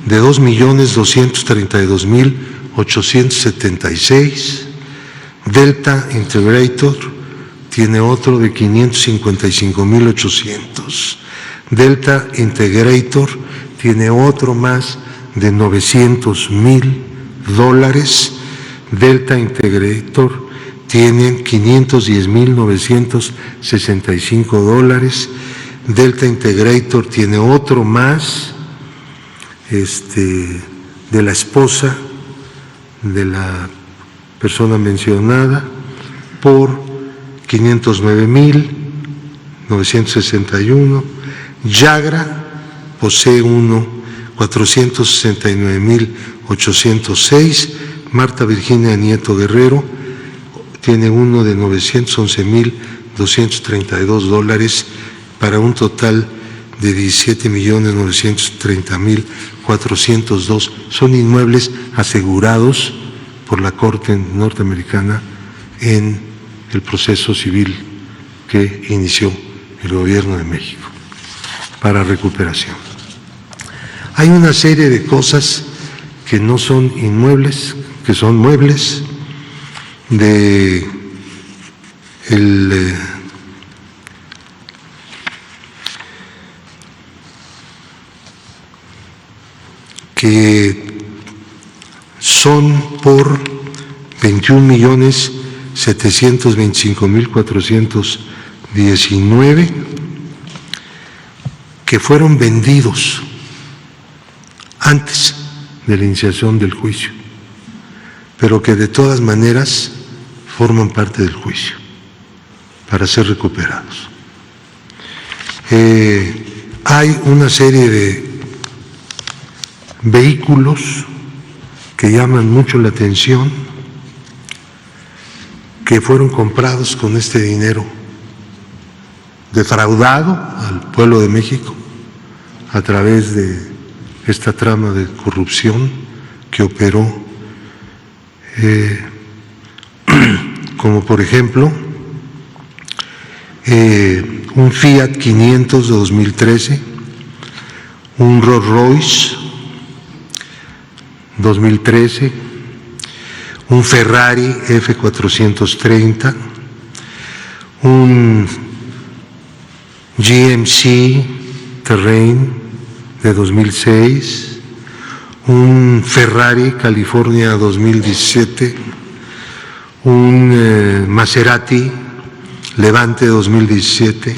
de 2,232,876. Delta Integrator tiene otro de 555,800. Delta Integrator tiene otro más de $900,000. Delta Integrator tiene $510,965. Delta Integrator tiene otro más de la esposa de la persona mencionada por $509,961. Yagra posee uno 469,806. Marta Virginia Nieto Guerrero tiene uno de $911,232 para un total de $17,930,402. Son inmuebles asegurados por la Corte norteamericana en el proceso civil que inició el Gobierno de México para recuperación. Hay una serie de cosas que no son inmuebles, que son muebles que son por 21,7 725.419 que fueron vendidos antes de la iniciación del juicio, pero que de todas maneras forman parte del juicio para ser recuperados. Hay una serie de vehículos que llaman mucho la atención, que fueron comprados con este dinero defraudado al pueblo de México a través de esta trama de corrupción que operó, como por ejemplo un Fiat 500 de 2013, un Rolls Royce 2013, un Ferrari F430, un GMC Terrain de 2006, un Ferrari California 2017, un Maserati Levante 2017,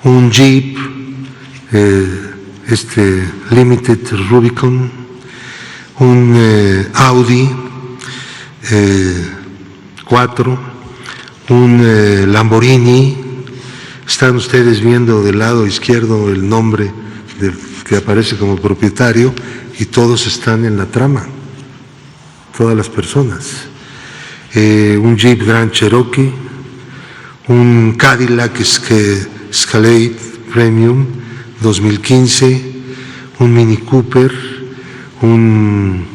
un Jeep Limited Rubicon, un Audi 4, un Lamborghini. Están ustedes viendo del lado izquierdo el nombre que aparece como propietario y todos están en la trama, todas las personas. Un Jeep Grand Cherokee, un Cadillac Escalade Premium 2015, un Mini Cooper, un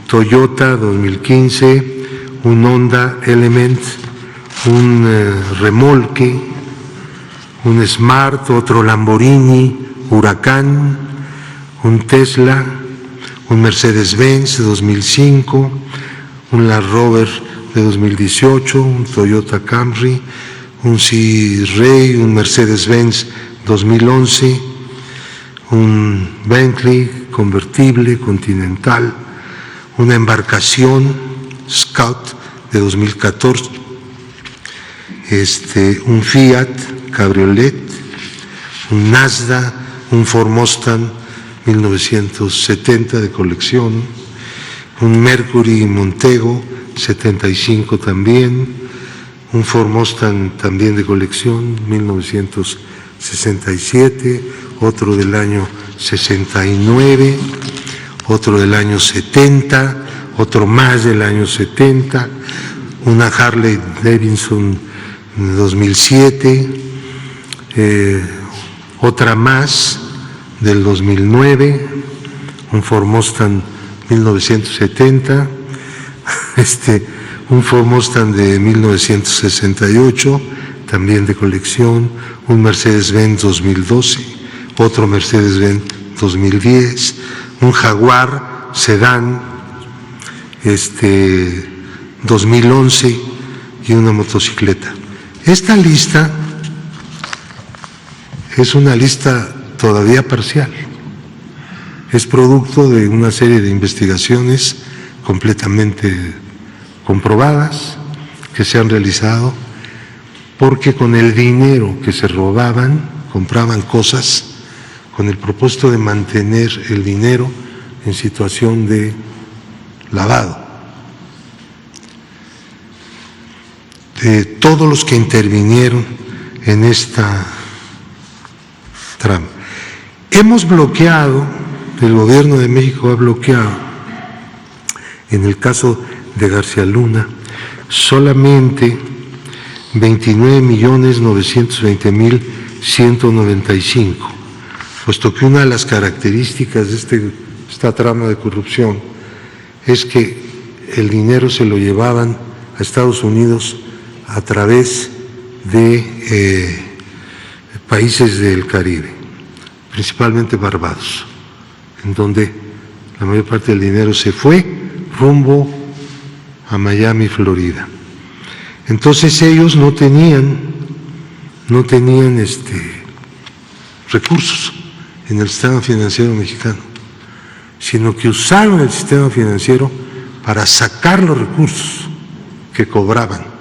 Toyota 2015, un Honda Element, un remolque, un Smart, otro Lamborghini Huracán, un Tesla, un Mercedes-Benz de 2005, un Land Rover de 2018, un Toyota Camry, un Sea Ray, un Mercedes-Benz 2011, un Bentley convertible Continental, una embarcación Scout de 2014, un Fiat Cabriolet, un Mazda, un Ford Mustang 1970 de colección, un Mercury Montego 75 también, un Ford Mustang también de colección 1967, otro del año 69, otro del año 70, otro más del año 70, una Harley Davidson 2007, otra más del 2009, un Ford Mustang 1970, un Ford Mustang de 1968, también de colección, un Mercedes-Benz 2012, otro Mercedes-Benz 2010, un Jaguar sedán 2011 y una motocicleta. Esta lista es una lista todavía parcial, es producto de una serie de investigaciones completamente comprobadas que se han realizado, porque con el dinero que se robaban compraban cosas con el propósito de mantener el dinero en situación de lavado. Todos los que intervinieron en esta trama. Hemos bloqueado, el gobierno de México ha bloqueado, en el caso de García Luna, solamente 29.920.195, puesto que una de las características de esta trama de corrupción es que el dinero se lo llevaban a Estados Unidos a través de países del Caribe, principalmente Barbados, en donde la mayor parte del dinero se fue rumbo a Miami, Florida. Entonces ellos no tenían recursos en el sistema financiero mexicano, sino que usaron el sistema financiero para sacar los recursos que cobraban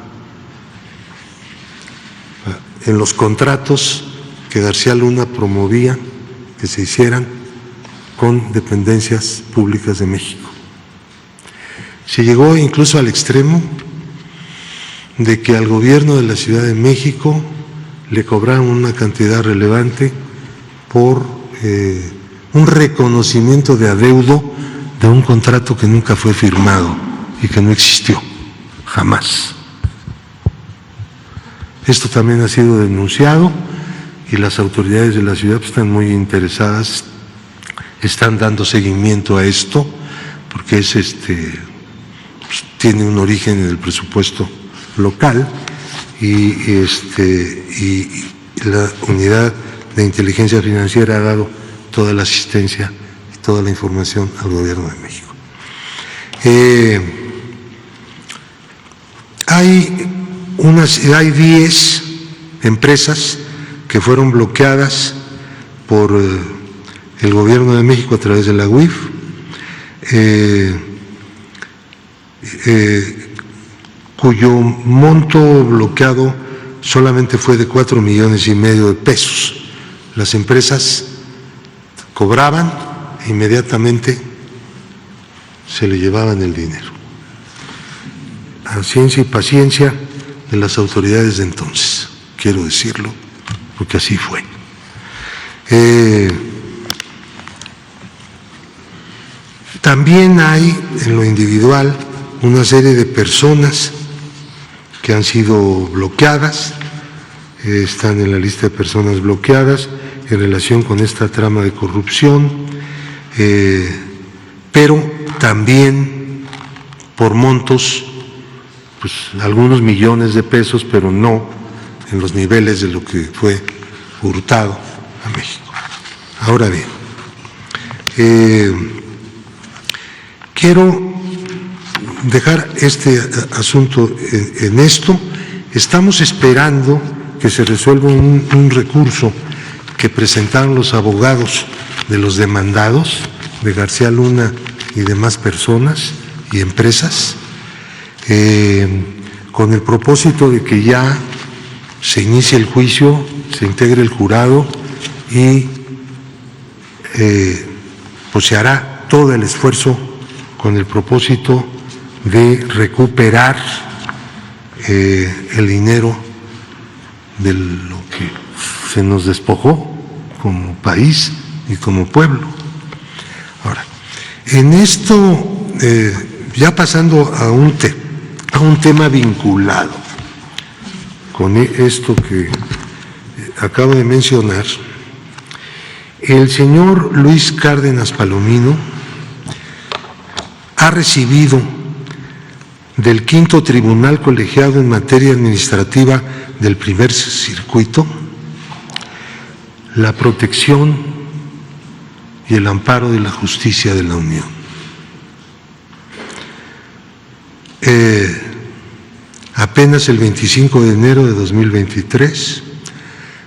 en los contratos que García Luna promovía que se hicieran con dependencias públicas de México. Se llegó incluso al extremo de que al gobierno de la Ciudad de México le cobraron una cantidad relevante por un reconocimiento de adeudo de un contrato que nunca fue firmado y que no existió, jamás. Esto también ha sido denunciado y las autoridades de la ciudad están muy interesadas, están dando seguimiento a esto, porque es tiene un origen en el presupuesto local y la unidad de inteligencia financiera ha dado toda la asistencia y toda la información al gobierno de México. Hay 10 empresas que fueron bloqueadas por el gobierno de México a través de la UIF, cuyo monto bloqueado solamente fue de 4,5 millones de pesos. Las empresas cobraban e inmediatamente se le llevaban el dinero. A ciencia y paciencia de las autoridades de entonces, quiero decirlo, porque así fue. También hay en lo individual una serie de personas que han sido bloqueadas, están en la lista de personas bloqueadas en relación con esta trama de corrupción, pero también por montos, pues algunos millones de pesos, pero no en los niveles de lo que fue hurtado a México. Ahora bien, quiero dejar este asunto en esto. Estamos esperando que se resuelva un recurso que presentaron los abogados de los demandados, de García Luna y demás personas y empresas, con el propósito de que ya se inicie el juicio, se integre el jurado y pues se hará todo el esfuerzo con el propósito de recuperar el dinero de lo que se nos despojó como país y como pueblo. Ahora, en esto, ya pasando a un tema vinculado con esto que acabo de mencionar, el señor Luis Cárdenas Palomino ha recibido del Quinto Tribunal Colegiado en Materia Administrativa del Primer Circuito la protección y el amparo de la justicia de la Unión. Apenas el 25 de enero de 2023,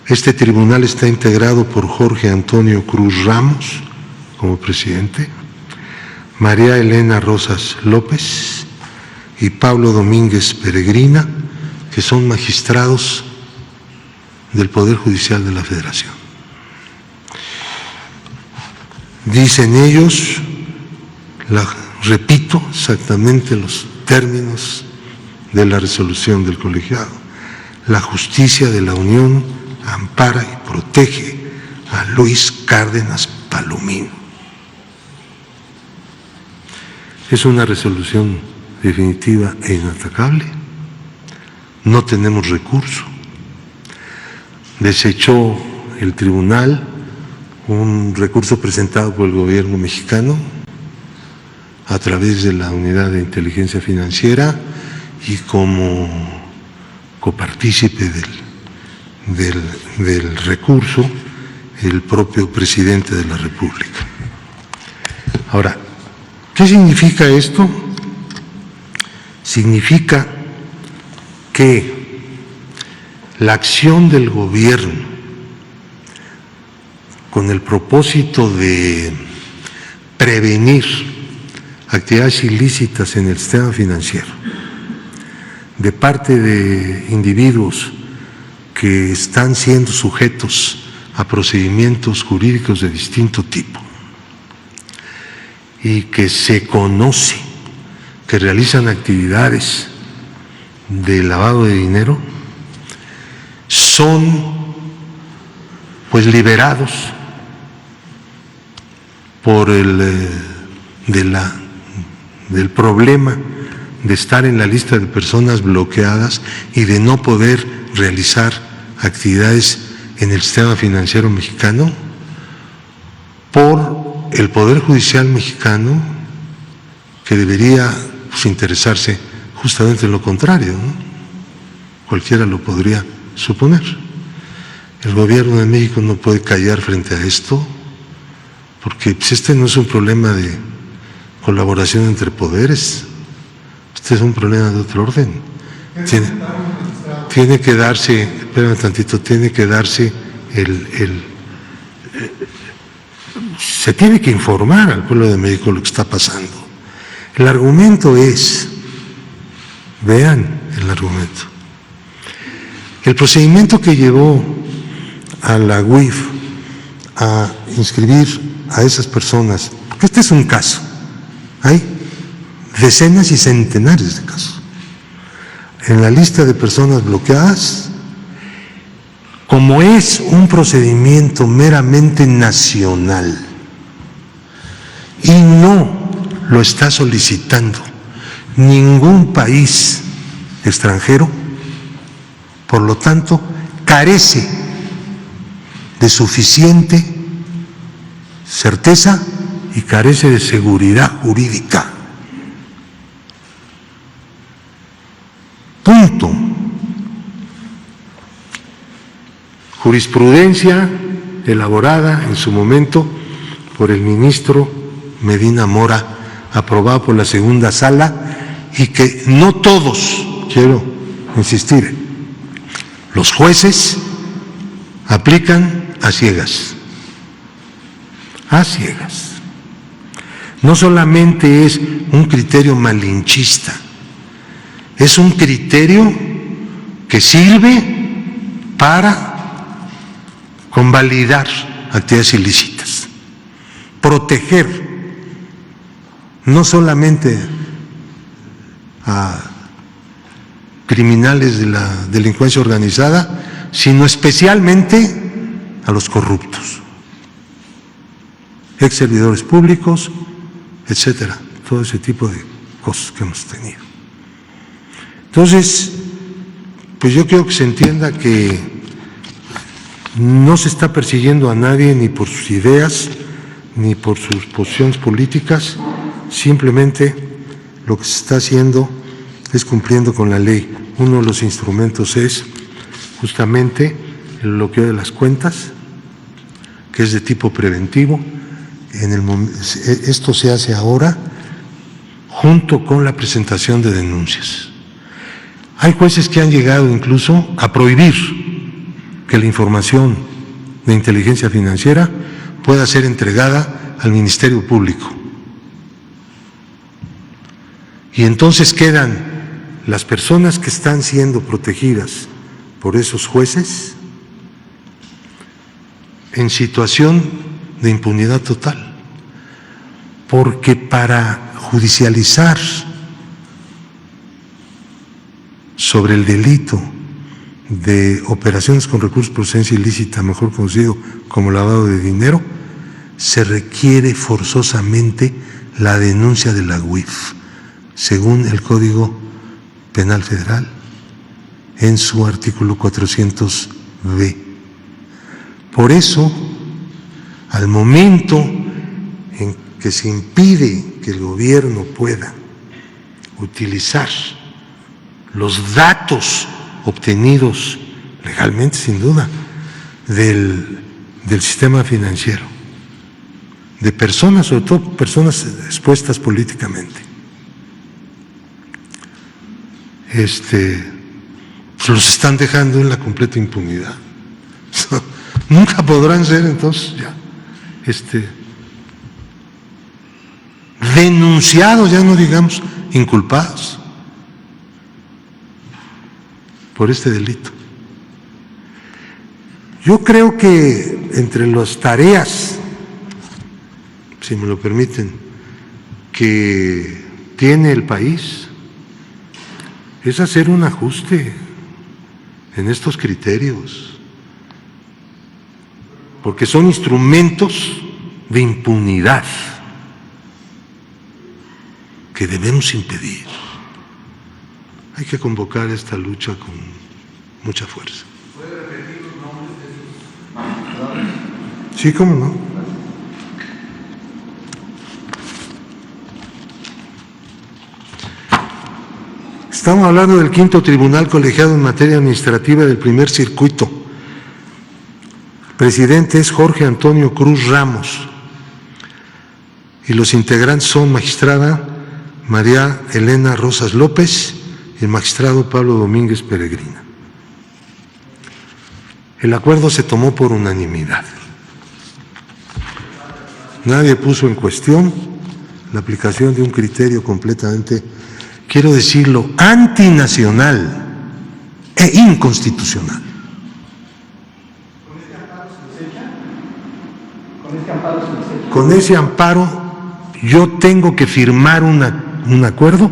este tribunal está integrado por Jorge Antonio Cruz Ramos como presidente, María Elena Rosas López y Pablo Domínguez Peregrina, que son magistrados del Poder Judicial de la Federación. Dicen ellos, repito exactamente los términos de la resolución del colegiado: la justicia de la Unión ampara y protege a Luis Cárdenas Palomino. Es una resolución definitiva e inatacable. No tenemos recurso. Desechó el tribunal un recurso presentado por el gobierno mexicano a través de la Unidad de Inteligencia Financiera y como copartícipe del recurso el propio presidente de la República. Ahora, ¿qué significa esto? Significa que la acción del gobierno con el propósito de prevenir actividades ilícitas en el sistema financiero de parte de individuos que están siendo sujetos a procedimientos jurídicos de distinto tipo y que se conoce que realizan actividades de lavado de dinero, son pues liberados por del problema de estar en la lista de personas bloqueadas y de no poder realizar actividades en el sistema financiero mexicano, por el Poder Judicial mexicano, que debería pues, interesarse justamente en lo contrario, ¿no? Cualquiera lo podría suponer. El gobierno de México no puede callar frente a esto, porque pues, este no es un problema de colaboración entre poderes, este es un problema de otro orden. Tiene que darse, espérame tantito, tiene que darse se tiene que informar al pueblo de México lo que está pasando. El argumento es, vean el argumento, el procedimiento que llevó a la UIF a inscribir a esas personas, porque este es un caso, hay decenas y centenares de casos, en la lista de personas bloqueadas, como es un procedimiento meramente nacional y no lo está solicitando ningún país extranjero, por lo tanto, carece de suficiente certeza y carece de seguridad jurídica. Punto. Jurisprudencia elaborada en su momento por el ministro Medina Mora, aprobada por la segunda sala, y que no todos, quiero insistir, los jueces aplican a ciegas. A ciegas. No solamente es un criterio malinchista, es un criterio que sirve para convalidar actividades ilícitas, proteger no solamente a criminales de la delincuencia organizada, sino especialmente a los corruptos, ex servidores públicos, etcétera, todo ese tipo de cosas que hemos tenido. Entonces, pues yo quiero que se entienda que no se está persiguiendo a nadie ni por sus ideas, ni por sus posiciones políticas, simplemente lo que se está haciendo es cumpliendo con la ley. Uno de los instrumentos es justamente el bloqueo de las cuentas, que es de tipo preventivo. Esto se hace ahora junto con la presentación de denuncias. Hay jueces que han llegado incluso a prohibir que la información de inteligencia financiera pueda ser entregada al Ministerio Público. Y entonces quedan las personas que están siendo protegidas por esos jueces en situación de impunidad total, porque para judicializar sobre el delito de operaciones con recursos de procedencia ilícita, mejor conocido como lavado de dinero, se requiere forzosamente la denuncia de la UIF, según el Código Penal Federal, en su artículo 400B. Por eso, al momento en que se impide que el gobierno pueda utilizar los datos obtenidos legalmente, sin duda, del sistema financiero, de personas, sobre todo personas expuestas políticamente, pues los están dejando en la completa impunidad. Nunca podrán ser entonces ya denunciados, ya no digamos inculpados por este delito. Yo creo que entre las tareas, si me lo permiten, que tiene el país, es hacer un ajuste en estos criterios, porque son instrumentos de impunidad que debemos impedir. Hay que convocar esta lucha con mucha fuerza. ¿Puede repetir los nombres de sus... Sí, cómo no. Estamos hablando del quinto tribunal colegiado en materia administrativa del primer circuito. El presidente es Jorge Antonio Cruz Ramos y los integrantes son magistrada María Elena Rosas López y el magistrado Pablo Domínguez Peregrina. El acuerdo se tomó por unanimidad. Nadie puso en cuestión la aplicación de un criterio completamente, quiero decirlo, antinacional e inconstitucional. Con ese amparo yo tengo que firmar un acuerdo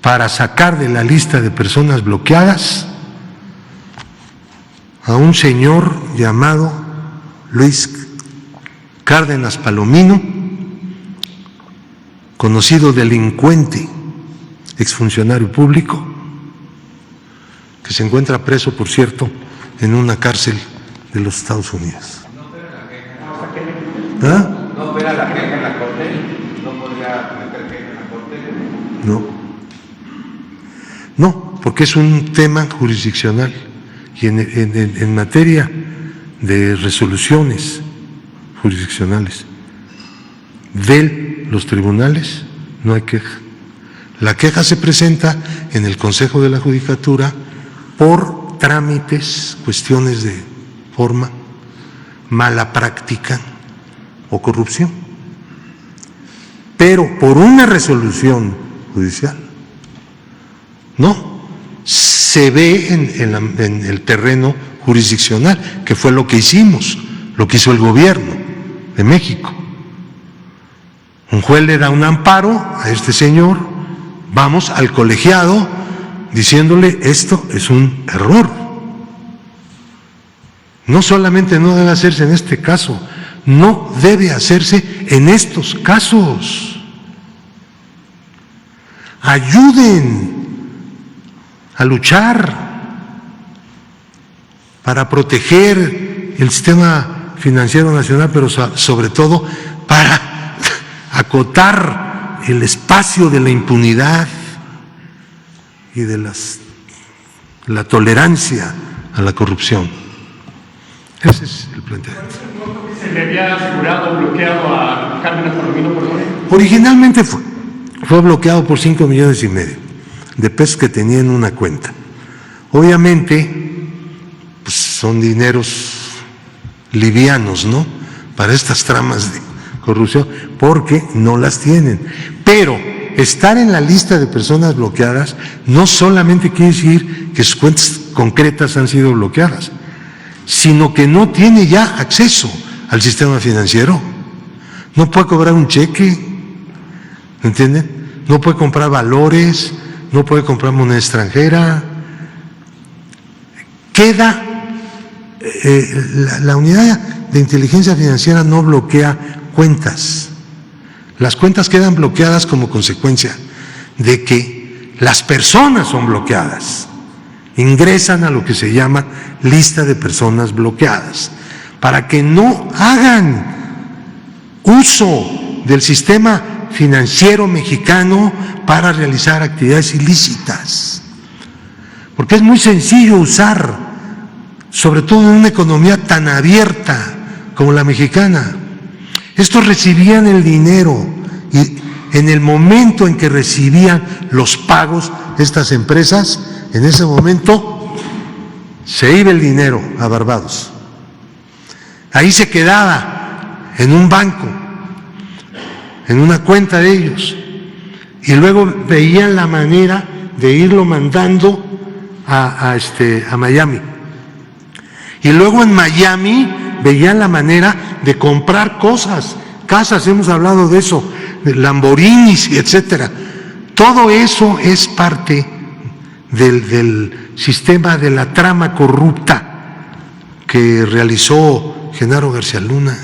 para sacar de la lista de personas bloqueadas a un señor llamado Luis Cárdenas Palomino, conocido delincuente, exfuncionario público, que se encuentra preso, por cierto, en una cárcel de los Estados Unidos. ¿Ah? ¿No opera la queja en la Corte? ¿No podría meter queja en la Corte? No. No, porque es un tema jurisdiccional y en materia de resoluciones jurisdiccionales de los tribunales no hay queja. La queja se presenta en el Consejo de la Judicatura por trámites, cuestiones de forma, mala práctica o corrupción, pero por una resolución judicial no se ve en el terreno jurisdiccional, que fue lo que hicimos, lo que hizo el gobierno de México. Un juez le da un amparo a este señor, vamos al colegiado diciéndole esto es un error. No solamente no debe hacerse en este caso, no debe hacerse en estos casos. Ayuden a luchar para proteger el sistema financiero nacional, pero sobre todo para acotar el espacio de la impunidad y de la tolerancia a la corrupción. Ese es el planteamiento. ¿Se le había asegurado bloqueado a Cárdenas Palomino por dónde? Originalmente fue bloqueado por 5,5 millones de pesos que tenía en una cuenta. Obviamente, pues son dineros livianos, ¿no?, para estas tramas de corrupción, porque no las tienen. Pero estar en la lista de personas bloqueadas no solamente quiere decir que sus cuentas concretas han sido bloqueadas, sino que no tiene ya acceso al sistema financiero. No puede cobrar un cheque, ¿entienden? No puede comprar valores, no puede comprar moneda extranjera. Queda, la unidad de inteligencia financiera no bloquea cuentas. Las cuentas quedan bloqueadas como consecuencia de que las personas son bloqueadas. Ingresan a lo que se llama lista de personas bloqueadas, para que no hagan uso del sistema financiero mexicano para realizar actividades ilícitas. Porque es muy sencillo usar, sobre todo en una economía tan abierta como la mexicana. Estos recibían el dinero y en el momento en que recibían los pagos estas empresas, en ese momento se iba el dinero a Barbados. Ahí se quedaba en un banco, en una cuenta de ellos, y luego veían la manera de irlo mandando a Miami. Y luego en Miami veían la manera de comprar cosas, casas, hemos hablado de eso, de Lamborghinis, etcétera. Todo eso es parte del sistema de la trama corrupta que realizó Genaro García Luna.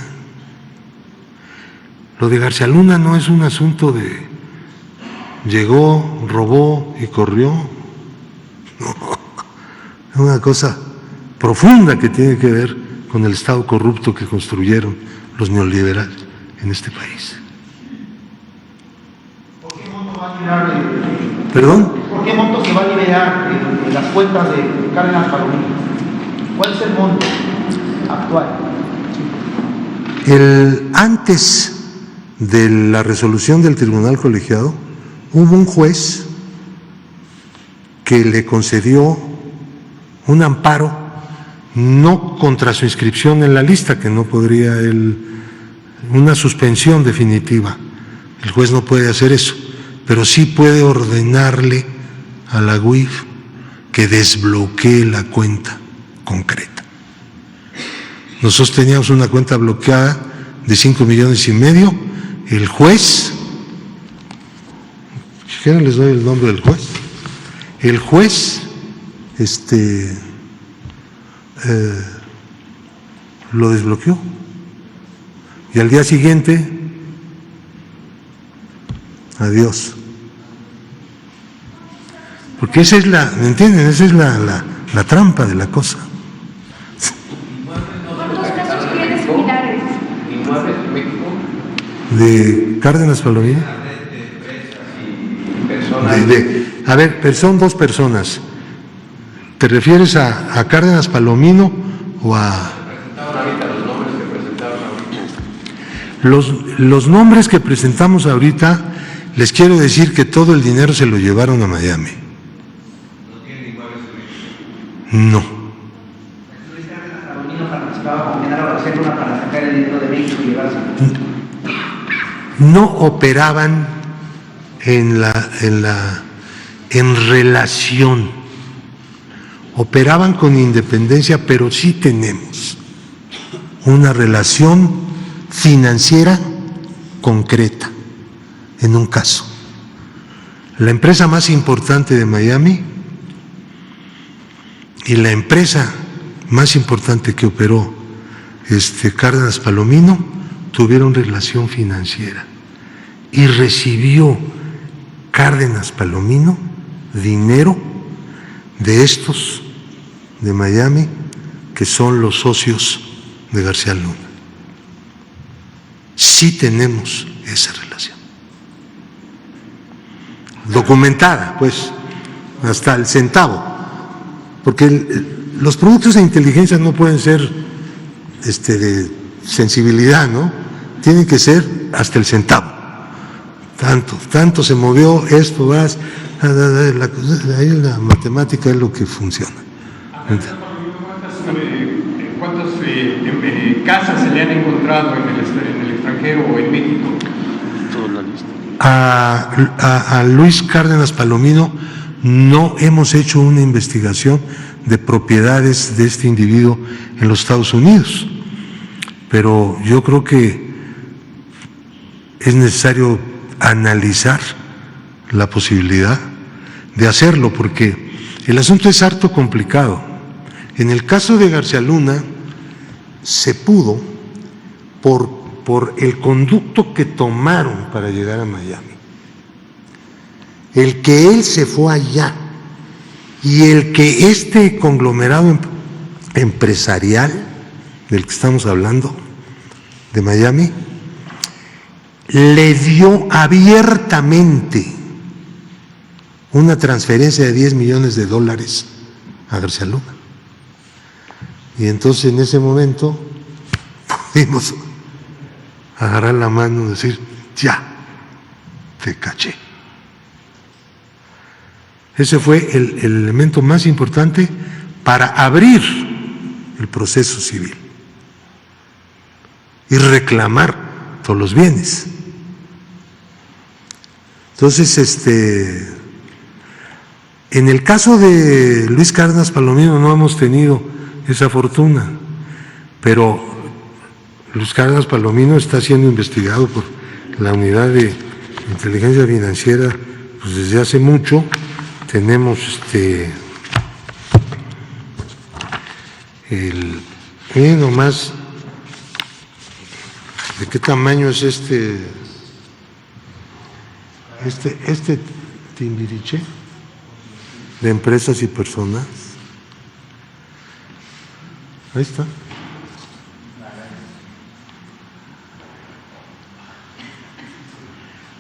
Lo de García Luna no es un asunto de llegó, robó y corrió. No, es una cosa profunda que tiene que ver con el Estado corrupto que construyeron los neoliberales en este país. ¿Por qué monto va a liberar ¿Perdón? ¿Por qué monto se va a liberar en las cuentas de Cárdenas Palomino? ¿Cuál es el monto actual? Antes de la resolución del tribunal colegiado, hubo un juez que le concedió un amparo, no contra su inscripción en la lista, que no podría una suspensión definitiva. El juez no puede hacer eso, pero sí puede ordenarle a la UIF que desbloquee la cuenta concreta. Nosotros teníamos una cuenta bloqueada de 5,5 millones. El juez, si quieren les doy el nombre del juez. El juez lo desbloqueó y al día siguiente, adiós. Porque esa es la, ¿me entienden? Esa es la trampa de la cosa. ¿Cuántos casos tienes similares? De Cárdenas Palomino. A ver, son dos personas. ¿Te refieres a Cárdenas Palomino o a...? Los nombres que presentamos ahorita, les quiero decir que todo el dinero se lo llevaron a Miami. No. Luis Cárdenas Palomino participaba con Genaro García Luna para sacar el dinero de México y llevárselo. No operaban en relación, operaban con independencia, pero sí tenemos una relación financiera concreta en un caso. La empresa más importante de Miami y la empresa más importante que operó Cárdenas Palomino tuvieron relación financiera y recibió Cárdenas Palomino dinero de estos de Miami que son los socios de García Luna. Sí tenemos esa relación documentada, pues hasta el centavo, porque los productos de inteligencia no pueden ser de sensibilidad, ¿no? Tienen que ser hasta el centavo. Tanto se movió esto, ahí la matemática es lo que funciona. ¿Cuántas casas se le han encontrado en el extranjero o en México? A Luis Cárdenas Palomino no hemos hecho una investigación de propiedades de este individuo en los Estados Unidos, pero yo creo que es necesario analizar la posibilidad de hacerlo, porque el asunto es harto complicado. En el caso de García Luna se pudo por el conducto que tomaron para llegar a Miami, el que él se fue allá y el que este conglomerado empresarial del que estamos hablando de Miami le dio abiertamente una transferencia de $10 millones a García Luna. Y entonces en ese momento pudimos agarrar la mano y decir, ya, te caché. Ese fue el elemento más importante para abrir el proceso civil y reclamar todos los bienes. En el caso de Luis Cárdenas Palomino no hemos tenido esa fortuna, pero Luis Cárdenas Palomino está siendo investigado por la Unidad de Inteligencia Financiera pues desde hace mucho. Tenemos nomás, ¿de qué tamaño es este Timbiriche de empresas y personas? Ahí está.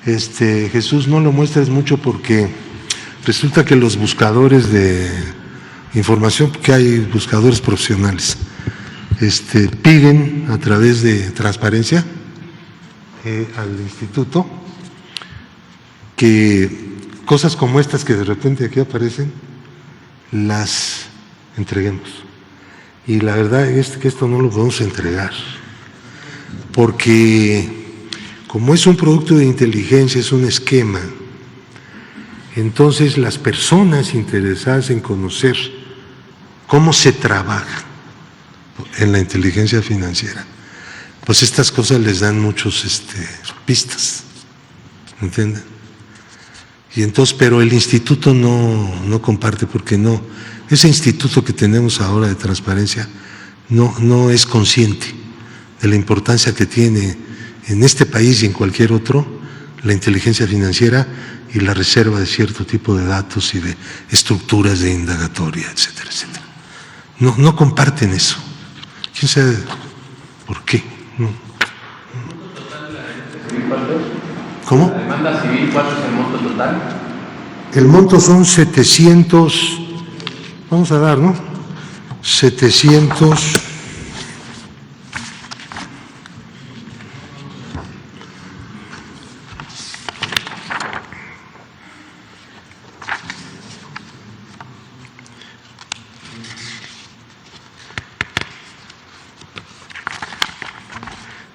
Jesús, no lo muestres mucho porque resulta que los buscadores de información, porque hay buscadores profesionales, piden a través de transparencia al instituto que cosas como estas que de repente aquí aparecen las entreguemos. Y la verdad es que esto no lo podemos entregar porque como es un producto de inteligencia, es un esquema, entonces las personas interesadas en conocer cómo se trabaja en la inteligencia financiera, pues estas cosas les dan muchos pistas, ¿entienden? Y entonces, pero el instituto no comparte porque no, ese instituto que tenemos ahora de transparencia no es consciente de la importancia que tiene en este país y en cualquier otro la inteligencia financiera y la reserva de cierto tipo de datos y de estructuras de indagatoria, etcétera, etcétera. No comparten eso. ¿Quién sabe por qué? No. ¿Cómo? La demanda civil, ¿cuánto es el monto total? El monto son 700, vamos a dar, ¿no? 700.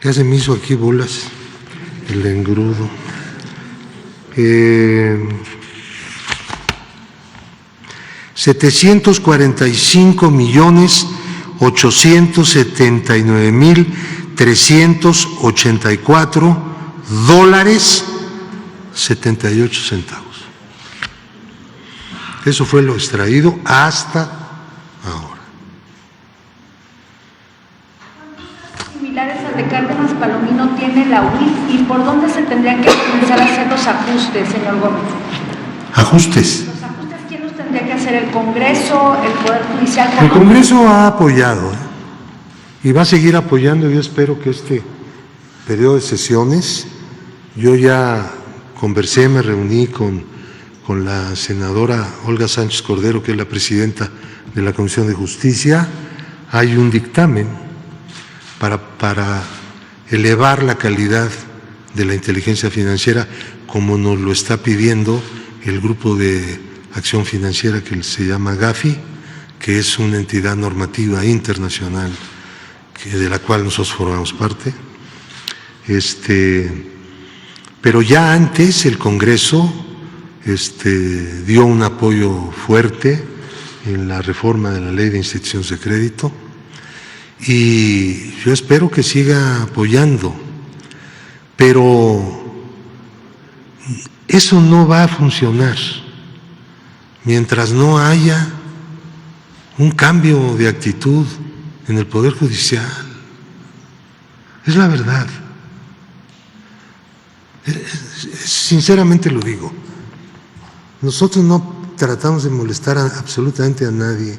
Ya se me hizo aquí bolas el engrudo. 745.879.384 dólares 78 centavos. Eso fue lo extraído hasta ahora. Similares al de Cárdenas Palomino tiene la UIF y por dónde se tendrían que comenzar a hacer los ajustes, señor Gómez. ¿Ajustes? ¿Los ajustes quién los tendría que hacer? ¿El Congreso, el Poder Judicial? El Congreso ha apoyado y va a seguir apoyando. Yo espero que este periodo de sesiones, yo ya conversé, me reuní con la senadora Olga Sánchez Cordero, que es la presidenta de la Comisión de Justicia. Hay un dictamen para elevar la calidad de la inteligencia financiera, como nos lo está pidiendo el Grupo de Acción Financiera que se llama GAFI, que es una entidad normativa internacional de la cual nosotros formamos parte. Pero ya antes el Congreso dio un apoyo fuerte en la reforma de la Ley de Instituciones de Crédito y yo espero que siga apoyando, pero eso no va a funcionar mientras no haya un cambio de actitud en el Poder Judicial. Es la verdad. Sinceramente lo digo. Nosotros no tratamos de molestar absolutamente a nadie,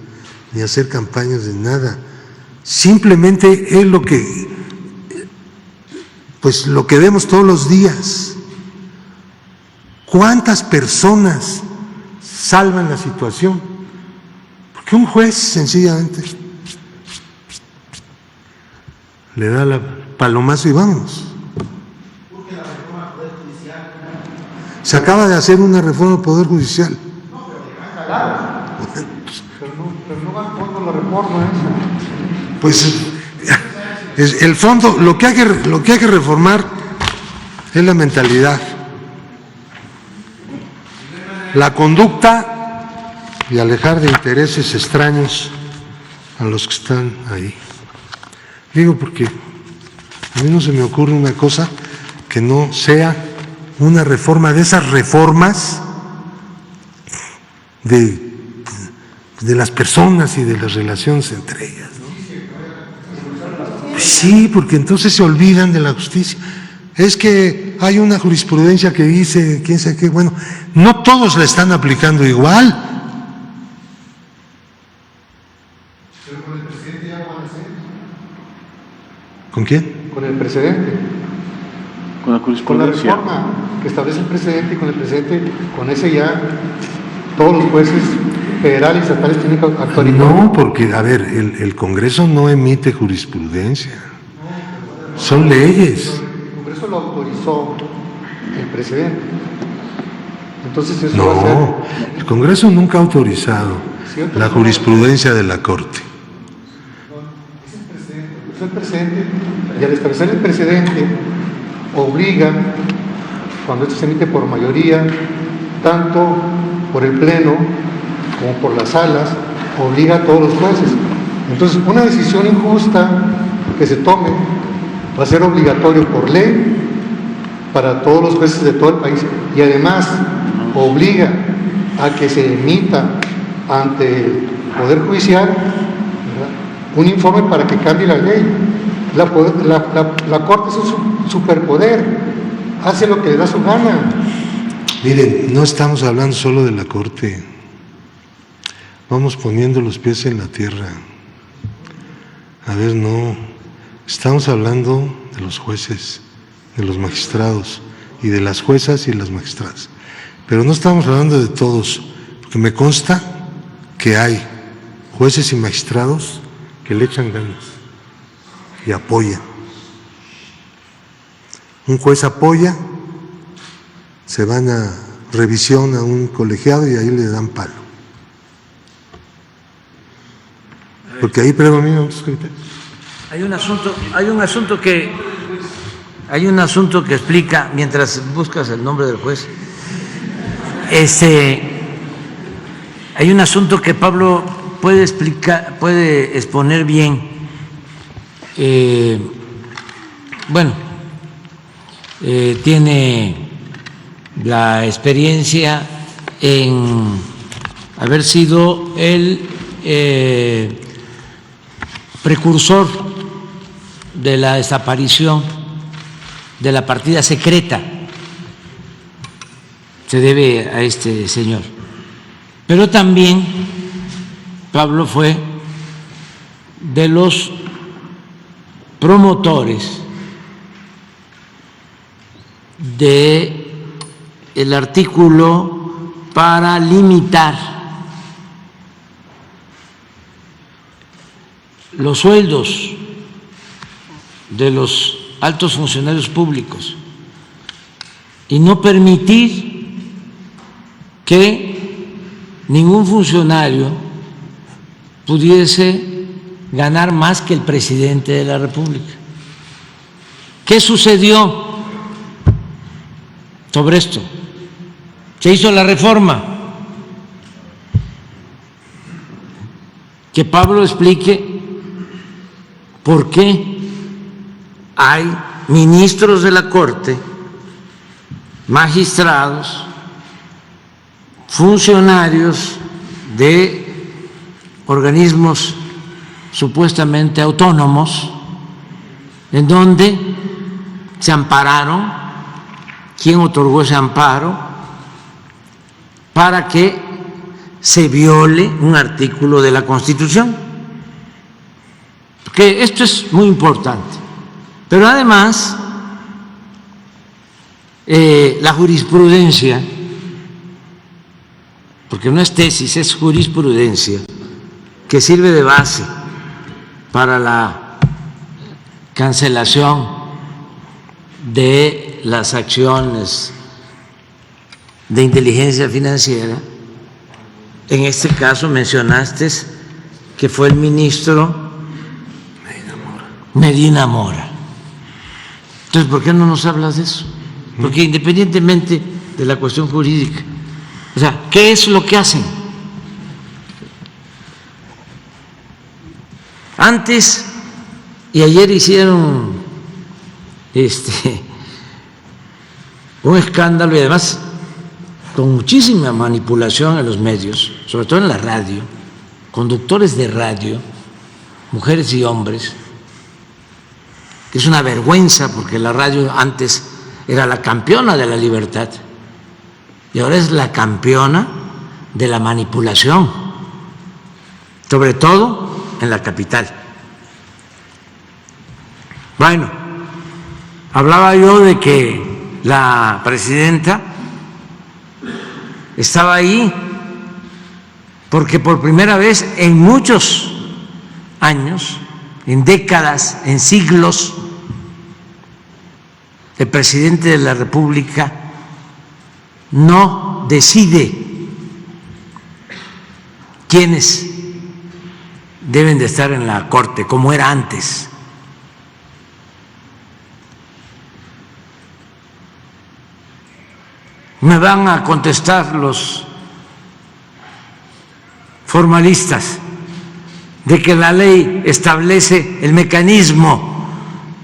ni hacer campañas de nada. Simplemente es lo que vemos todos los días. ¿Cuántas personas salvan la situación? Porque un juez sencillamente le da la palomazo y vámonos. Se acaba de hacer una reforma del Poder Judicial. No, pero no va a fondo la reforma esa. Pues el fondo, lo que hay que reformar es la mentalidad, la conducta y alejar de intereses extraños a los que están ahí. Digo porque a mí no se me ocurre una cosa que no sea una reforma de esas reformas de las personas y de las relaciones entre ellas, ¿no? Sí, porque entonces se olvidan de la justicia. Es que hay una jurisprudencia que dice, quién sabe qué, bueno, no todos la están aplicando igual. Pero con el presidente ya no van a hacer. ¿Con quién? Con el presidente. Con la jurisprudencia. Con la reforma que establece el presidente y con el presidente, con ese ya todos los jueces federales y estatales tienen que actuar igual. No, porque, a ver, el Congreso no emite jurisprudencia. Son leyes. El Congreso lo autorizó el presidente. Entonces eso va a ser... No, el Congreso nunca ha autorizado la jurisprudencia de la Corte. Es el presidente, y al establecer el presidente, obliga, cuando esto se emite por mayoría, tanto por el Pleno como por las salas, obliga a todos los jueces. Entonces, una decisión injusta que se tome va a ser obligatorio por ley para todos los jueces de todo el país, y además obliga a que se emita ante el Poder Judicial, ¿verdad?, un informe para que cambie la ley. La Corte es un superpoder, hace lo que le da su gana. Miren, no estamos hablando solo de la Corte, vamos poniendo los pies en la tierra. A ver, no, estamos hablando de los jueces, de los magistrados y de las juezas y las magistradas, pero no estamos hablando de todos, porque me consta que hay jueces y magistrados que le echan ganas y apoyan. Un juez apoya, se van a revisión a un colegiado y ahí le dan palo, porque ahí predominan otros criterios. Hay un asunto que explica, mientras buscas el nombre del juez, hay un asunto que Pablo puede explicar, puede exponer bien. Tiene la experiencia en haber sido el precursor de la desaparición de la partida secreta, se debe a este señor. Pero también Pablo fue de los promotores de el artículo para limitar los sueldos de los altos funcionarios públicos y no permitir que ningún funcionario pudiese ganar más que el presidente de la República. ¿Qué sucedió sobre esto? Se hizo la reforma. Que Pablo explique por qué hay ministros de la Corte, magistrados, funcionarios de organismos supuestamente autónomos, en donde se ampararon, quién otorgó ese amparo para que se viole un artículo de la Constitución, porque esto es muy importante. Pero además, la jurisprudencia, porque no es tesis, es jurisprudencia, que sirve de base para la cancelación de las acciones de inteligencia financiera. En este caso mencionaste que fue el ministro Medina Mora. Entonces, ¿por qué no nos hablas de eso? Porque independientemente de la cuestión jurídica, o sea, ¿qué es lo que hacen? Antes y ayer hicieron un escándalo y además con muchísima manipulación en los medios, sobre todo en la radio, conductores de radio, mujeres y hombres, que es una vergüenza porque la radio antes era la campeona de la libertad y ahora es la campeona de la manipulación, sobre todo en la capital. Bueno, hablaba yo de que la presidenta estaba ahí porque por primera vez en muchos años, en décadas, en siglos, el presidente de la República no decide quiénes deben de estar en la Corte, como era antes. Me van a contestar los formalistas de que la ley establece el mecanismo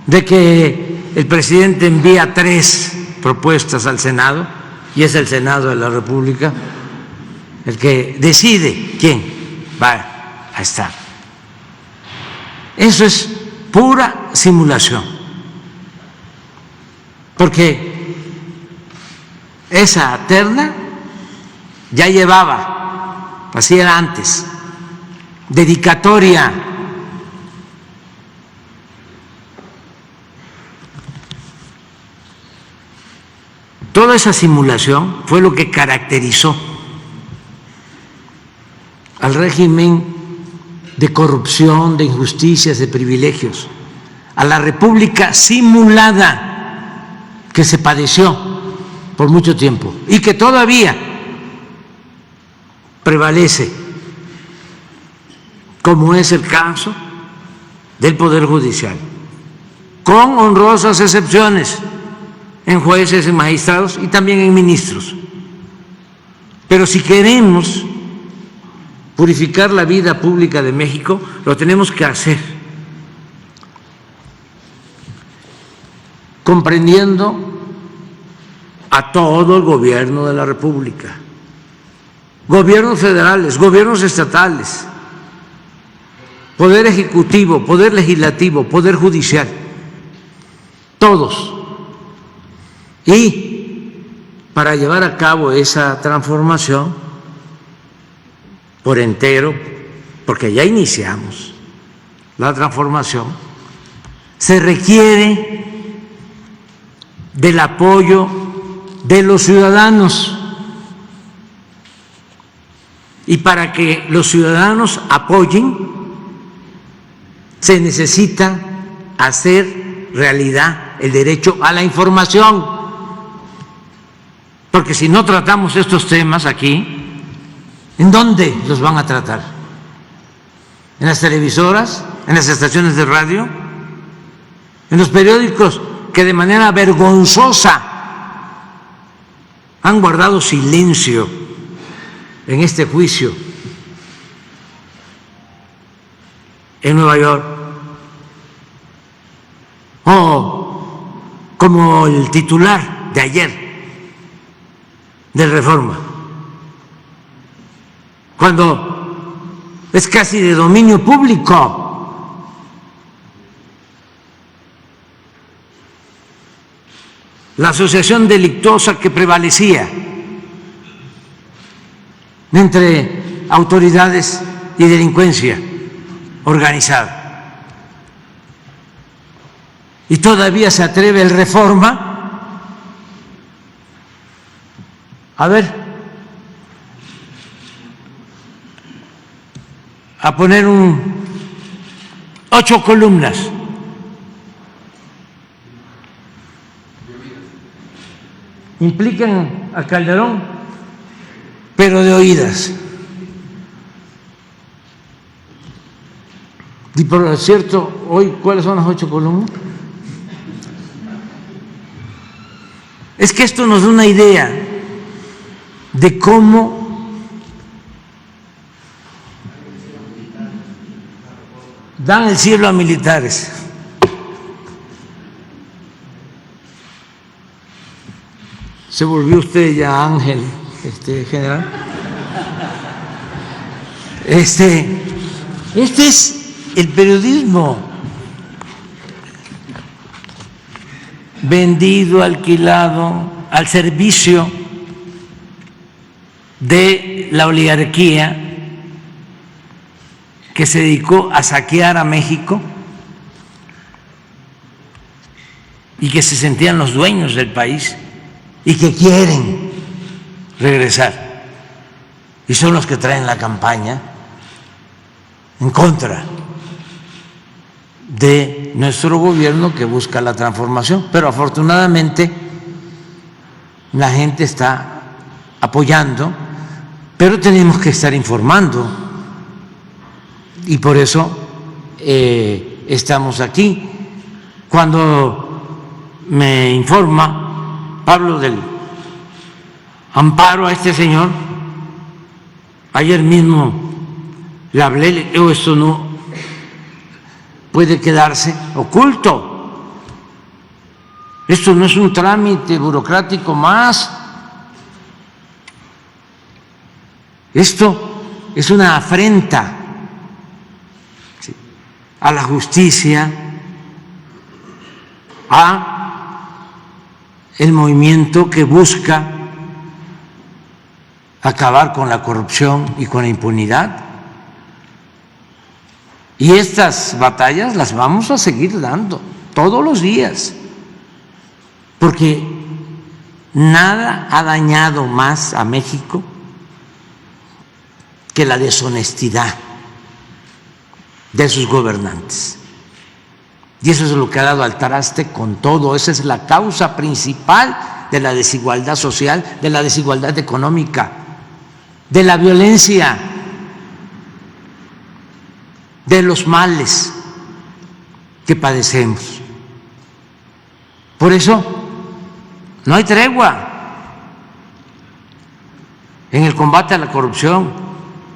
de que el presidente envía 3 propuestas al Senado y es el Senado de la República el que decide quién va a estar. Eso es pura simulación, porque esa terna ya llevaba, así era antes, dedicatoria. Toda esa simulación fue lo que caracterizó al régimen de corrupción, de injusticias, de privilegios, a la república simulada que se padeció por mucho tiempo y que todavía prevalece, como es el caso del Poder Judicial, con honrosas excepciones en jueces, en magistrados y también en ministros. Pero si queremos purificar la vida pública de México, lo tenemos que hacer comprendiendo a todo el gobierno de la República, gobiernos federales, gobiernos estatales, poder ejecutivo, poder legislativo, poder judicial, todos. Y para llevar a cabo esa transformación por entero, porque ya iniciamos la transformación, se requiere del apoyo de los ciudadanos. Y para que los ciudadanos apoyen, se necesita hacer realidad el derecho a la información. Porque si no tratamos estos temas aquí, ¿en dónde los van a tratar? ¿En las televisoras? ¿En las estaciones de radio? ¿En los periódicos que de manera vergonzosa han guardado silencio en este juicio en Nueva York? O como el titular de ayer de Reforma, cuando es casi de dominio público. La asociación delictuosa que prevalecía entre autoridades y delincuencia organizada. Y todavía se atreve el Reforma a poner 8 columnas. Implican a Calderón, pero de oídas. Y por cierto, hoy, ¿cuáles son las 8 columnas? Es que esto nos da una idea de cómo dan el cielo a militares. ¿Se volvió usted ya ángel, general? Este es el periodismo. Vendido, alquilado, al servicio de la oligarquía que se dedicó a saquear a México y que se sentían los dueños del país y que quieren regresar. Y son los que traen la campaña en contra de nuestro gobierno que busca la transformación. Pero afortunadamente la gente está apoyando, pero tenemos que estar informando y por eso estamos aquí. Cuando me informa Pablo del amparo a este señor, ayer mismo le hablé, le digo, esto no puede quedarse oculto. Esto no es un trámite burocrático más. Esto es una afrenta a la justicia, a el movimiento que busca acabar con la corrupción y con la impunidad. Y estas batallas las vamos a seguir dando todos los días, porque nada ha dañado más a México que la deshonestidad de sus gobernantes. Y eso es lo que ha dado al traste con todo. Esa es la causa principal de la desigualdad social, de la desigualdad económica, de la violencia, de los males que padecemos. Por eso no hay tregua en el combate a la corrupción,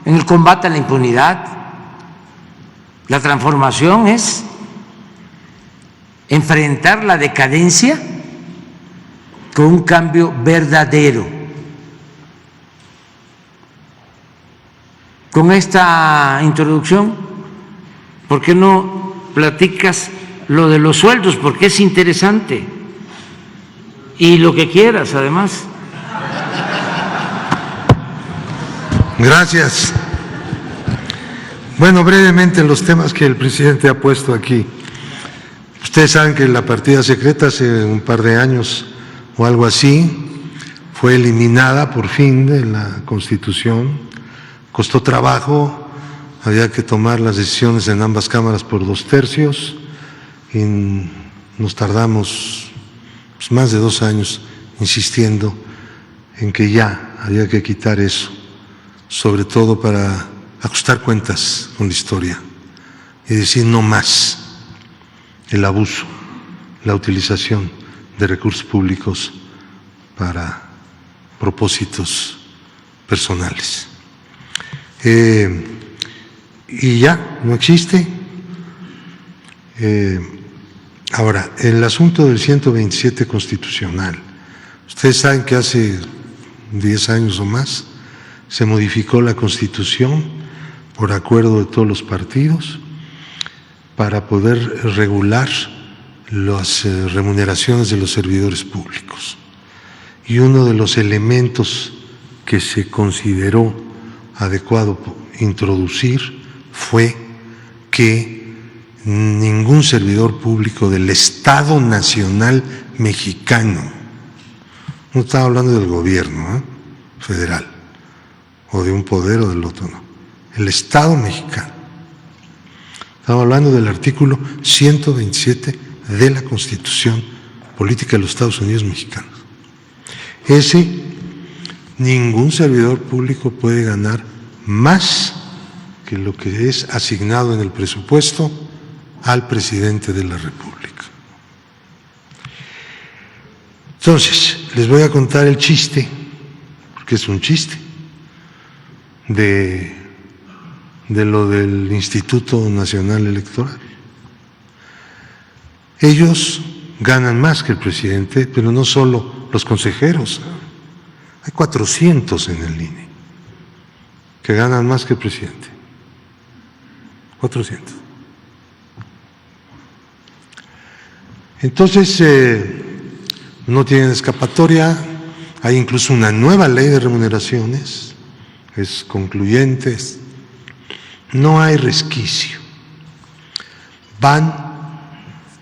en el combate a la impunidad. La transformación es enfrentar la decadencia con un cambio verdadero. Con esta introducción, ¿por qué no platicas lo de los sueldos? Porque es interesante. Y lo que quieras, además. Gracias. Bueno, brevemente los temas que el presidente ha puesto aquí. Ustedes saben que la partida secreta hace un par de años o algo así fue eliminada por fin de la Constitución. Costó trabajo, había que tomar las decisiones en ambas cámaras por 2/3 y nos tardamos más de 2 años insistiendo en que ya había que quitar eso, sobre todo para ajustar cuentas con la historia y decir no más el abuso, la utilización de recursos públicos para propósitos personales. Y ya, no existe. Ahora, el asunto del 127 constitucional. Ustedes saben que hace 10 años o más se modificó la Constitución por acuerdo de todos los partidos para poder regular las remuneraciones de los servidores públicos. Y uno de los elementos que se consideró adecuado introducir fue que ningún servidor público del Estado Nacional Mexicano, no estaba hablando del gobierno federal o de un poder o del otro, no, el Estado mexicano, estamos hablando del artículo 127 de la Constitución Política de los Estados Unidos Mexicanos. Ningún servidor público puede ganar más que lo que es asignado en el presupuesto al presidente de la República. Entonces, les voy a contar el chiste, porque es un chiste, de de lo del Instituto Nacional Electoral. Ellos ganan más que el presidente, pero no solo los consejeros. Hay 400 en el INE que ganan más que el presidente. 400. Entonces, no tienen escapatoria. Hay incluso una nueva ley de remuneraciones, es concluyente, no hay resquicio. Van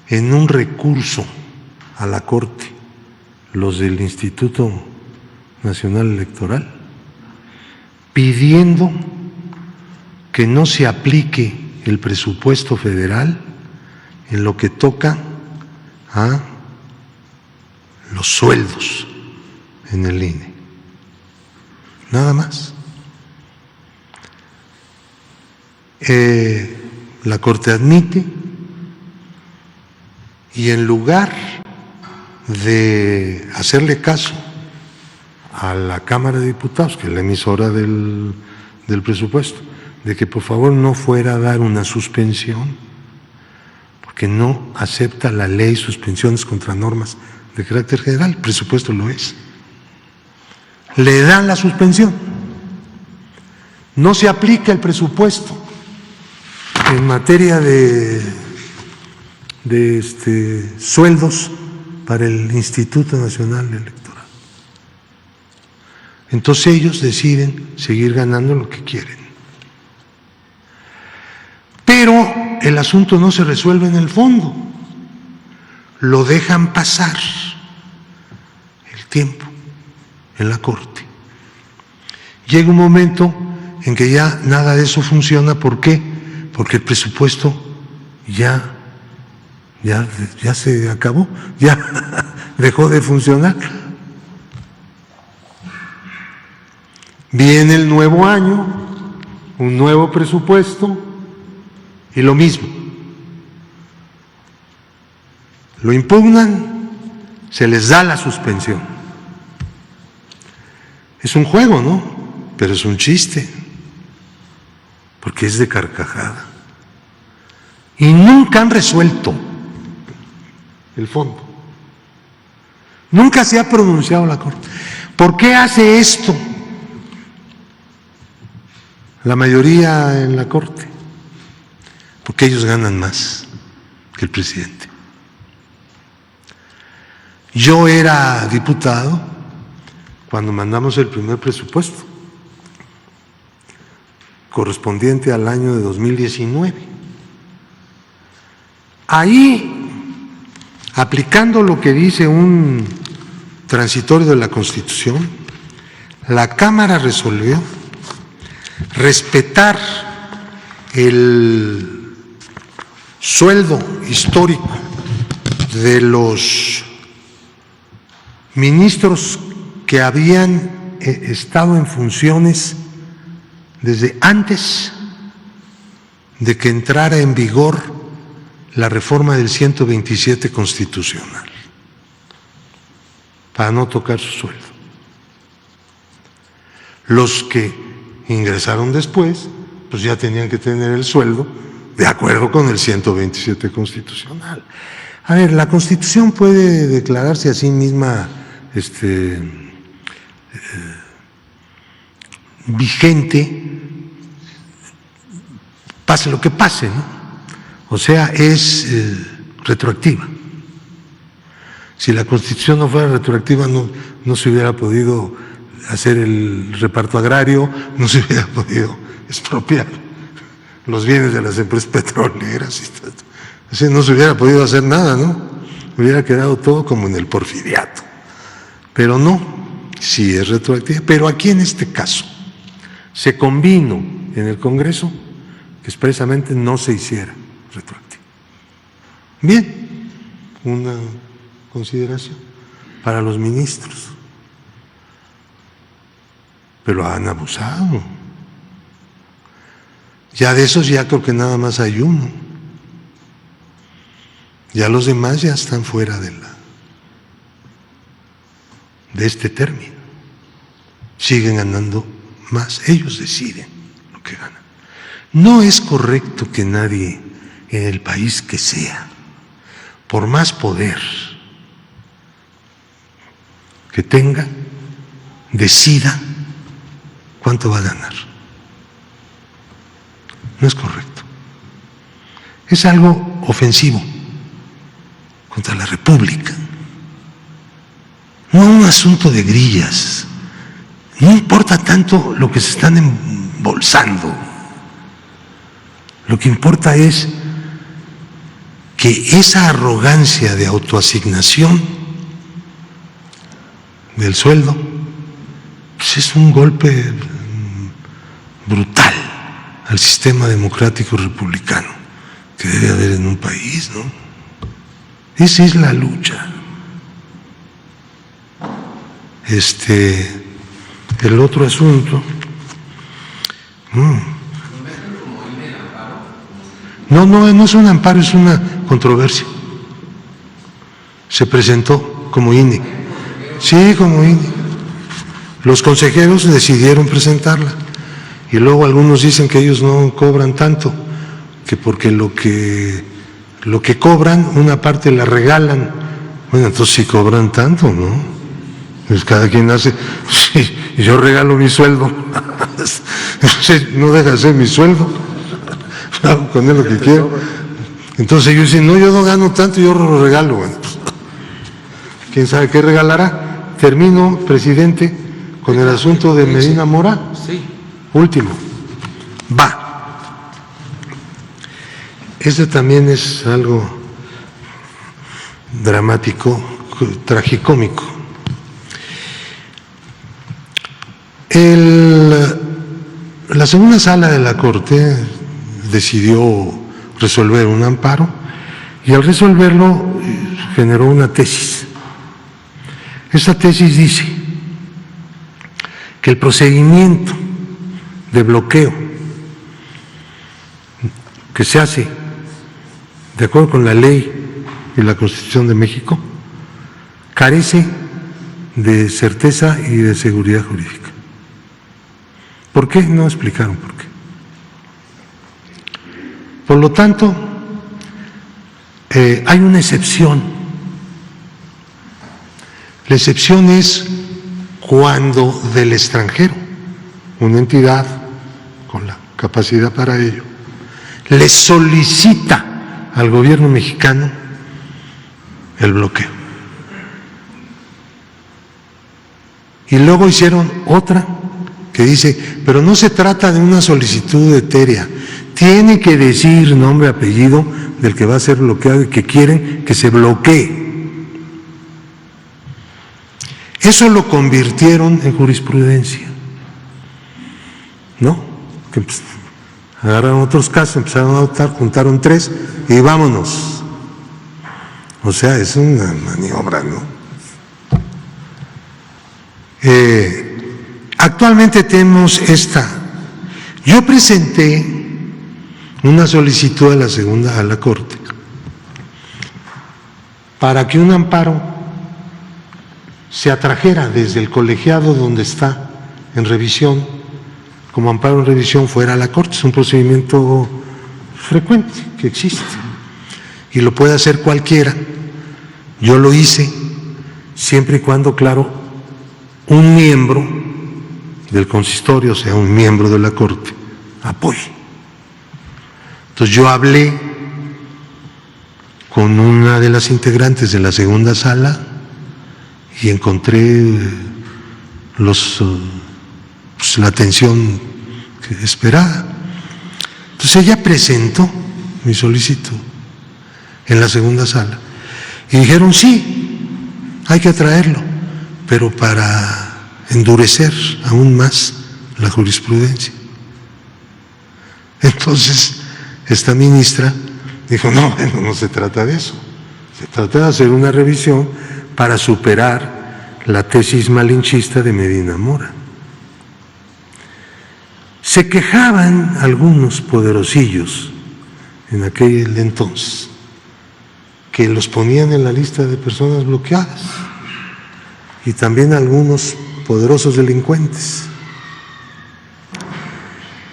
en un recurso a la Corte los del Instituto Nacional Electoral, pidiendo que no se aplique el presupuesto federal en lo que toca a los sueldos en el INE. Nada más. La Corte admite, y en lugar de hacerle caso a la Cámara de Diputados, que es la emisora del presupuesto, de que por favor no fuera a dar una suspensión, porque no acepta la ley suspensiones contra normas de carácter general, el presupuesto lo es. Le dan la suspensión. No se aplica el presupuesto en materia de sueldos para el Instituto Nacional Electoral. Entonces ellos deciden seguir ganando lo que quieren. Pero el asunto no se resuelve en el fondo, lo dejan pasar el tiempo en la Corte. Llega un momento en que ya nada de eso funciona. ¿Por qué? Porque el presupuesto ya se acabó, ya dejó de funcionar. Viene el nuevo año, un nuevo presupuesto y lo mismo. Lo impugnan, se les da la suspensión. Es un juego, ¿no? Pero es un chiste, porque es de carcajada. Y nunca han resuelto el fondo. Nunca se ha pronunciado la Corte. ¿Por qué hace esto la mayoría en la Corte? Porque ellos ganan más que el presidente. Yo era diputado cuando mandamos el primer presupuesto, correspondiente al año de 2019. Ahí, aplicando lo que dice un transitorio de la Constitución, la Cámara resolvió respetar el sueldo histórico de los ministros que habían estado en funciones desde antes de que entrara en vigor la reforma del 127 constitucional, para no tocar su sueldo. Los que ingresaron después, pues ya tenían que tener el sueldo de acuerdo con el 127 constitucional. A ver, la Constitución puede declararse a sí misma vigente, pase lo que pase, ¿no? O sea, es retroactiva. Si la Constitución no fuera retroactiva, no se hubiera podido hacer el reparto agrario, no se hubiera podido expropiar los bienes de las empresas petroleras, así no se hubiera podido hacer nada, ¿no? Hubiera quedado todo como en el porfiriato. Pero no, sí es retroactiva. Pero aquí en este caso se convino en el Congreso que expresamente no se hiciera retroactiva. Bien, una consideración para los ministros. Pero han abusado. Ya de esos ya creo que nada más hay uno. Ya los demás ya están fuera de este término. Siguen ganando más, ellos deciden lo que ganan. No es correcto que nadie en el país que sea, por más poder que tenga, decida cuánto va a ganar. No es correcto. Es algo ofensivo contra la República. No un asunto de grillas. No importa tanto lo que se están embolsando. Lo que importa es que esa arrogancia de autoasignación del sueldo pues es un golpe brutal al sistema democrático republicano que debe haber en un país, ¿no? Esa es la lucha. El otro asunto. No es un amparo, es una controversia. Se presentó como INE. Sí, como INE. Los consejeros decidieron presentarla. Y luego algunos dicen que ellos no cobran tanto, que porque lo que cobran, una parte la regalan. Bueno, entonces sí cobran tanto, ¿no? Pues cada quien hace, sí, yo regalo mi sueldo. No deja de ser mi sueldo. Hago con él lo que quiero. Entonces ellos dicen, no, yo no gano tanto, yo lo regalo. Bueno, pues, ¿quién sabe qué regalará? Termino, presidente, con el asunto de Medina Mora. Sí. Último. Va. Este también es algo dramático, tragicómico. La segunda sala de la Corte decidió resolver un amparo y al resolverlo generó una tesis. Esta tesis dice que el procedimiento de bloqueo que se hace de acuerdo con la ley y la Constitución de México carece de certeza y de seguridad jurídica. ¿Por qué? No explicaron por qué. Por lo tanto, hay una excepción. La excepción es cuando del extranjero, una entidad con la capacidad para ello, le solicita al gobierno mexicano el bloqueo. Y luego hicieron otra que dice, pero no se trata de una solicitud etérea, tiene que decir nombre, apellido del que va a ser bloqueado y que quieren que se bloquee. Eso lo convirtieron en jurisprudencia, ¿no? Que agarraron otros casos, empezaron a votar, juntaron 3 y vámonos. O sea, es una maniobra, ¿no? Actualmente tenemos esta. Yo presenté una solicitud a la Corte para que un amparo se atrajera desde el colegiado donde está en revisión, como amparo en revisión fuera a la Corte. Es un procedimiento frecuente que existe y lo puede hacer cualquiera. Yo lo hice siempre y cuando, claro, un miembro del consistorio, o sea, un miembro de la Corte, apoye. Entonces yo hablé con una de las integrantes de la segunda sala y encontré la atención esperada. Entonces ella presentó mi solicitud en la segunda sala y dijeron sí, hay que traerlo, pero para endurecer aún más la jurisprudencia. Entonces esta ministra dijo, no, bueno, no se trata de eso, se trata de hacer una revisión para superar la tesis malinchista de Medina Mora. Se quejaban algunos poderosillos en aquel entonces que los ponían en la lista de personas bloqueadas y también algunos poderosos delincuentes.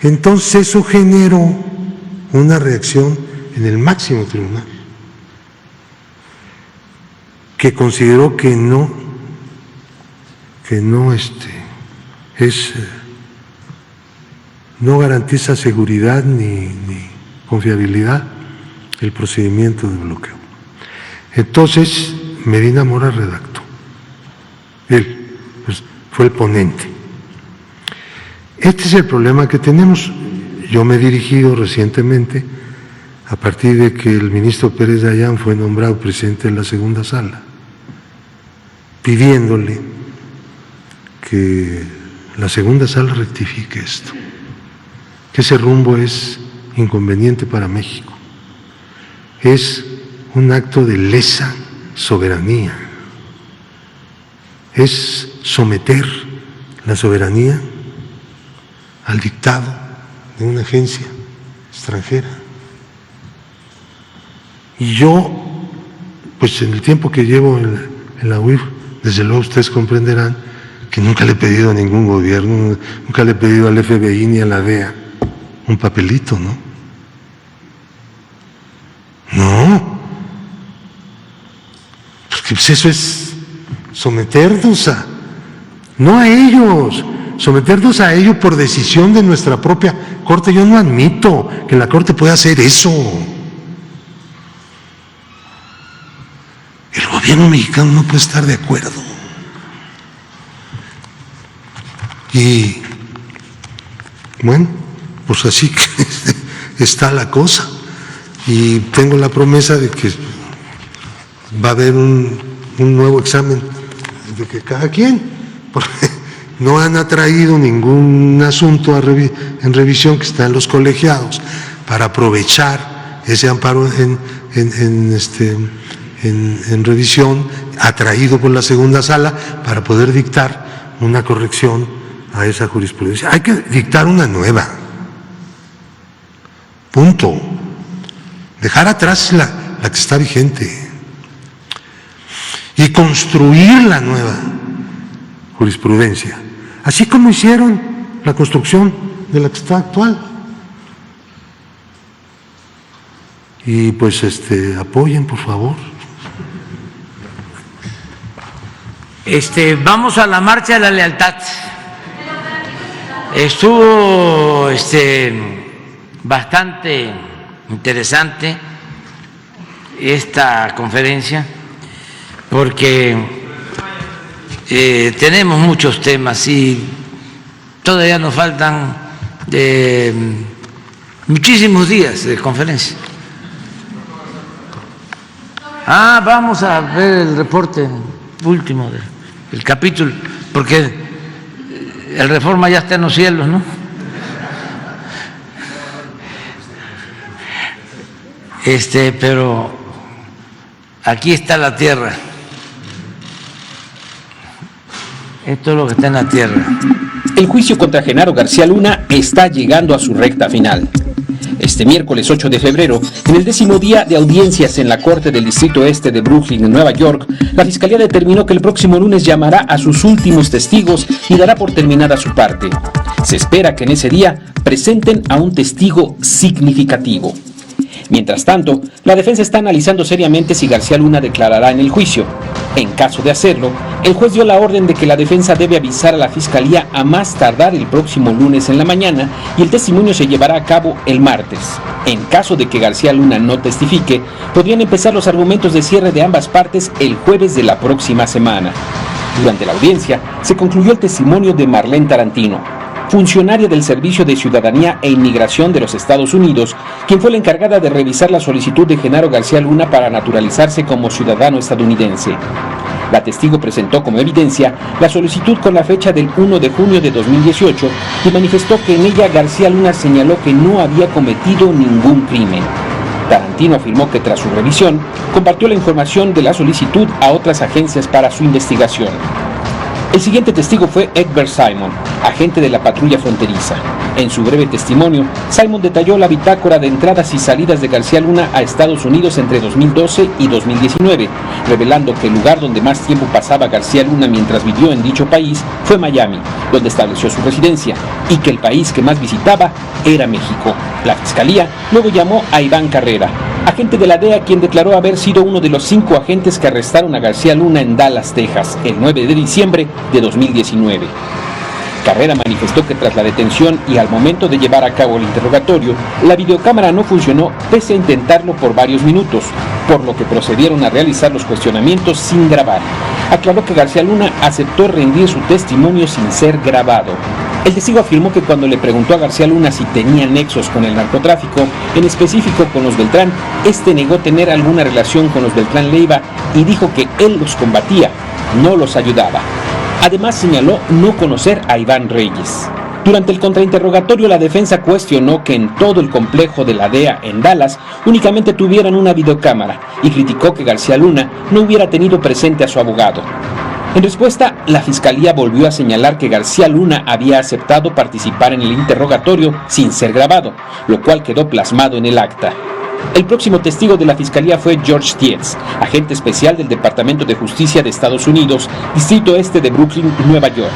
Entonces eso generó una reacción en el máximo tribunal, que consideró que no garantiza seguridad ni confiabilidad el procedimiento de bloqueo. Entonces Medina Mora redactó, él pues, fue el ponente. Este es el problema que tenemos. Yo me he dirigido recientemente, a partir de que el ministro Pérez Dayán fue nombrado presidente de la segunda sala, pidiéndole que la segunda sala rectifique esto, que ese rumbo es inconveniente para México, es un acto de lesa soberanía, es someter la soberanía al dictado de una agencia extranjera. Y yo, pues en el tiempo que llevo en la UIF, desde luego ustedes comprenderán que nunca le he pedido a ningún gobierno, nunca le he pedido al FBI ni a la DEA un papelito, ¿no? No, porque pues eso es someternos no a ellos, someternos a ellos por decisión de nuestra propia Corte. Yo no admito que la Corte pueda hacer eso. El gobierno mexicano no puede estar de acuerdo. Y bueno, pues así que está la cosa. Y tengo la promesa de que va a haber un nuevo examen de que cada quien, porque no han atraído ningún asunto en revisión que está en los colegiados para aprovechar ese amparo en revisión atraído por la segunda sala para poder dictar una corrección a esa jurisprudencia. Hay que dictar una nueva. Punto. Dejar atrás la que está vigente y construir la nueva jurisprudencia, así como hicieron la construcción de la que está actual. Y pues apoyen, por favor. Vamos a la marcha de la lealtad. Estuvo bastante interesante esta conferencia porque tenemos muchos temas y todavía nos faltan muchísimos días de conferencia. Vamos a ver el reporte último del capítulo, porque el Reforma ya está en los cielos, ¿no? Pero aquí está la tierra. Esto es lo que está en la tierra. El juicio contra Genaro García Luna está llegando a su recta final. Este miércoles 8 de febrero, en el 10º día de audiencias en la Corte del Distrito Este de Brooklyn, en Nueva York, la Fiscalía determinó que el próximo lunes llamará a sus últimos testigos y dará por terminada su parte. Se espera que en ese día presenten a un testigo significativo. Mientras tanto, la defensa está analizando seriamente si García Luna declarará en el juicio. En caso de hacerlo, el juez dio la orden de que la defensa debe avisar a la Fiscalía a más tardar el próximo lunes en la mañana y el testimonio se llevará a cabo el martes. En caso de que García Luna no testifique, podrían empezar los argumentos de cierre de ambas partes el jueves de la próxima semana. Durante la audiencia, se concluyó el testimonio de Marlene Tarantino, funcionaria del Servicio de Ciudadanía e Inmigración de los Estados Unidos, quien fue la encargada de revisar la solicitud de Genaro García Luna para naturalizarse como ciudadano estadounidense. La testigo presentó como evidencia la solicitud con la fecha del 1 de junio de 2018 y manifestó que en ella García Luna señaló que no había cometido ningún crimen. Tarantino afirmó que tras su revisión, compartió la información de la solicitud a otras agencias para su investigación. El siguiente testigo fue Egbert Simon, agente de la patrulla fronteriza. En su breve testimonio, Simon detalló la bitácora de entradas y salidas de García Luna a Estados Unidos entre 2012 y 2019, revelando que el lugar donde más tiempo pasaba García Luna mientras vivió en dicho país fue Miami, donde estableció su residencia. y que el país que más visitaba era México. La Fiscalía luego llamó a Iván Carrera, agente de la DEA, quien declaró haber sido uno de los 5 agentes que arrestaron a García Luna en Dallas, Texas, el 9 de diciembre de 2019. Carrera manifestó que tras la detención y al momento de llevar a cabo el interrogatorio, la videocámara no funcionó pese a intentarlo por varios minutos, por lo que procedieron a realizar los cuestionamientos sin grabar. Aclaró que García Luna aceptó rendir su testimonio sin ser grabado. El testigo afirmó que cuando le preguntó a García Luna si tenía nexos con el narcotráfico, en específico con los Beltrán, este negó tener alguna relación con los Beltrán Leiva y dijo que él los combatía, no los ayudaba. Además señaló no conocer a Iván Reyes. Durante el contrainterrogatorio, la defensa cuestionó que en todo el complejo de la DEA en Dallas únicamente tuvieran una videocámara y criticó que García Luna no hubiera tenido presente a su abogado. En respuesta, la Fiscalía volvió a señalar que García Luna había aceptado participar en el interrogatorio sin ser grabado, lo cual quedó plasmado en el acta. El próximo testigo de la Fiscalía fue George Dietz, agente especial del Departamento de Justicia de Estados Unidos, Distrito Este de Brooklyn, Nueva York.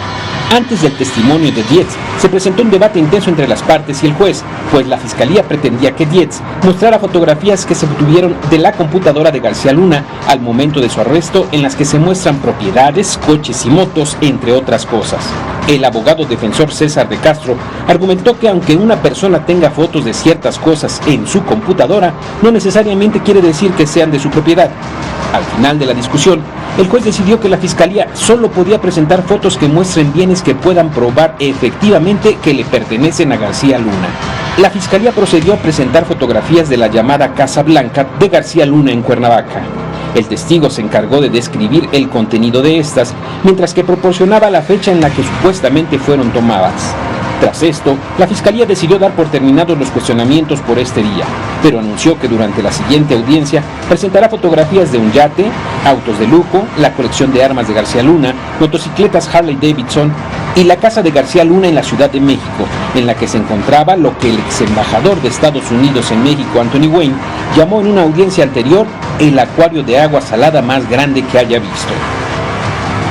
Antes del testimonio de Dietz, se presentó un debate intenso entre las partes y el juez, pues la Fiscalía pretendía que Dietz mostrara fotografías que se obtuvieron de la computadora de García Luna al momento de su arresto, en las que se muestran propiedades, coches y motos, entre otras cosas. El abogado defensor César de Castro argumentó que aunque una persona tenga fotos de ciertas cosas en su computadora, no necesariamente quiere decir que sean de su propiedad. Al final de la discusión, el juez decidió que la Fiscalía solo podía presentar fotos que muestren bienes que puedan probar efectivamente que le pertenecen a García Luna. La Fiscalía procedió a presentar fotografías de la llamada Casa Blanca de García Luna en Cuernavaca. El testigo se encargó de describir el contenido de estas, mientras que proporcionaba la fecha en la que supuestamente fueron tomadas. Tras esto, la Fiscalía decidió dar por terminados los cuestionamientos por este día, pero anunció que durante la siguiente audiencia presentará fotografías de un yate, autos de lujo, la colección de armas de García Luna, motocicletas Harley Davidson y la casa de García Luna en la Ciudad de México, en la que se encontraba lo que el ex embajador de Estados Unidos en México, Anthony Wayne, llamó en una audiencia anterior el acuario de agua salada más grande que haya visto.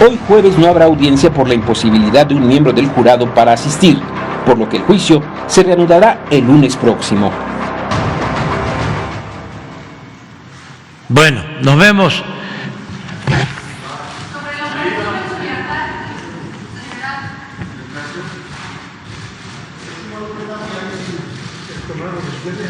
Hoy jueves no habrá audiencia por la imposibilidad de un miembro del jurado para asistir, por lo que el juicio se reanudará el lunes próximo. Bueno, nos vemos. Después de